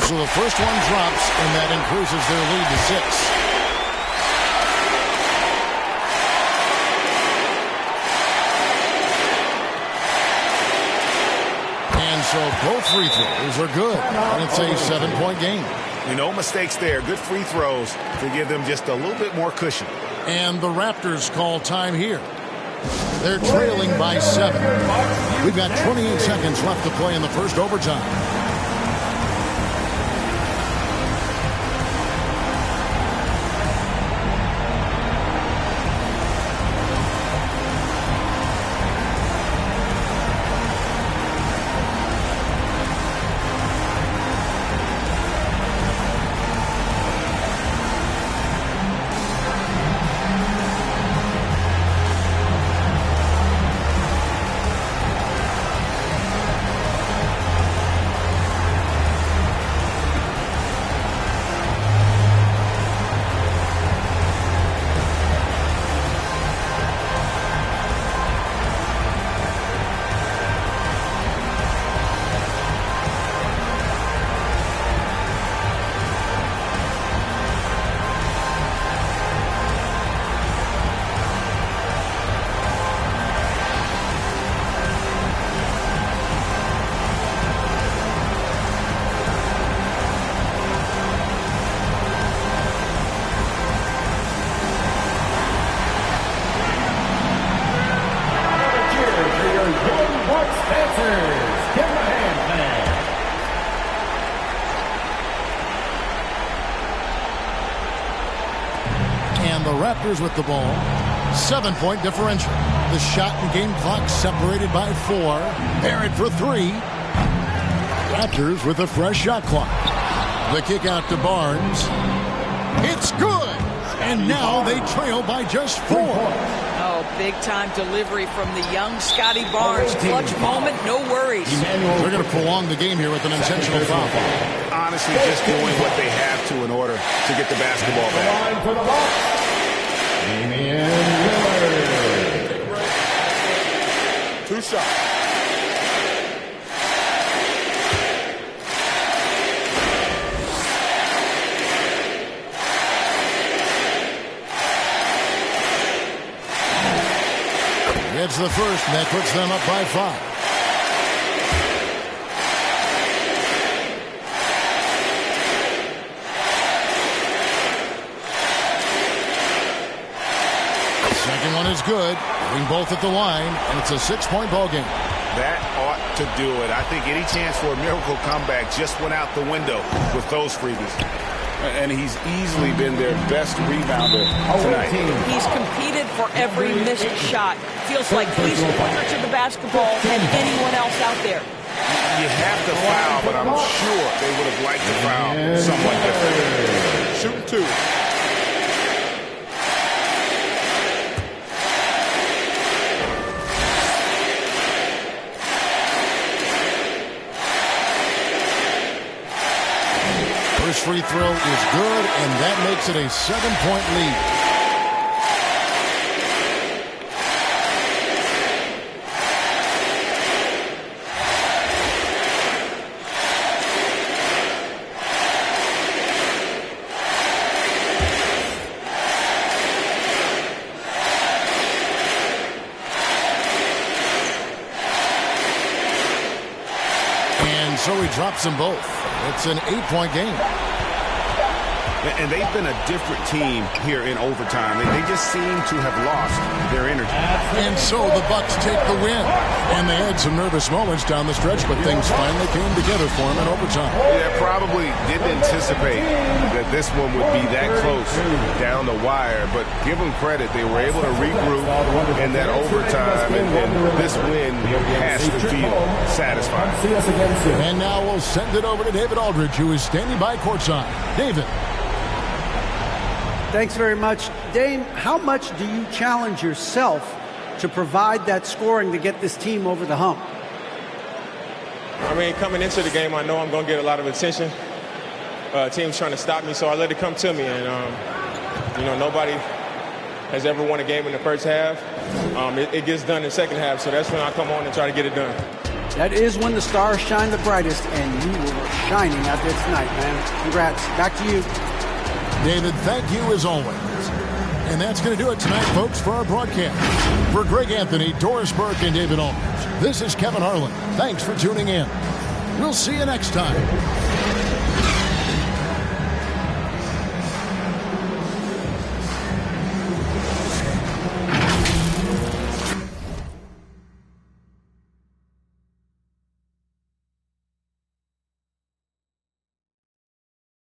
So the first one drops, and that increases their lead to 6. And so both free throws are good, and it's a 7-point game. No mistakes there. Good free throws to give them just a little bit more cushion. And the Raptors call time here. They're trailing by 7. We've got 28 seconds left to play in the first overtime. Raptors with the ball. 7-point differential. The shot and game clock separated by 4. Barrett for 3. Raptors with a fresh shot clock. The kick out to Barnes. It's good. And now they trail by just 4. Oh, big-time delivery from the young Scotty Barnes. Clutch moment, no worries. They're going to prolong the game here with an intentional foul. Honestly, just doing what they have to in order to get the basketball back. Damian Lillard. 2 shots. Gets the first, and that puts them up by 5. is good. Hitting both at the line, and it's a 6-point ball game. That ought to do it. I think any chance for a miracle comeback just went out the window with those freebies. And he's easily been their best rebounder tonight. He's competed for every missed shot. Feels like he's closer to the basketball than anyone else out there. You have to foul, but I'm sure they would have liked to foul someone different. Shooting 2. First free throw is good, and that makes it a 7-point lead. And so he drops them both. It's an 8-point game. And they've been a different team here in overtime. They just seem to have lost their energy. And so the Bucks take the win. And they had some nervous moments down the stretch, but things finally came together for them in overtime. Yeah, probably didn't anticipate that this one would be that close down the wire. But give them credit. They were able to regroup in that overtime. And this win has to feel satisfying. And now we'll send it over to David Aldridge, who is standing by courtside. David. Thanks very much. Dame, how much do you challenge yourself to provide that scoring to get this team over the hump? I mean, coming into the game, I know I'm going to get a lot of attention. Team's trying to stop me, so I let it come to me. And, nobody has ever won a game in the first half. It gets done in the second half, so that's when I come on and try to get it done. That is when the stars shine the brightest, and you were shining out there tonight, man. Congrats. Back to you. David, thank you as always. And that's going to do it tonight, folks, for our broadcast. For Greg Anthony, Doris Burke, and David Aldridge, this is Kevin Harlan. Thanks for tuning in. We'll see you next time.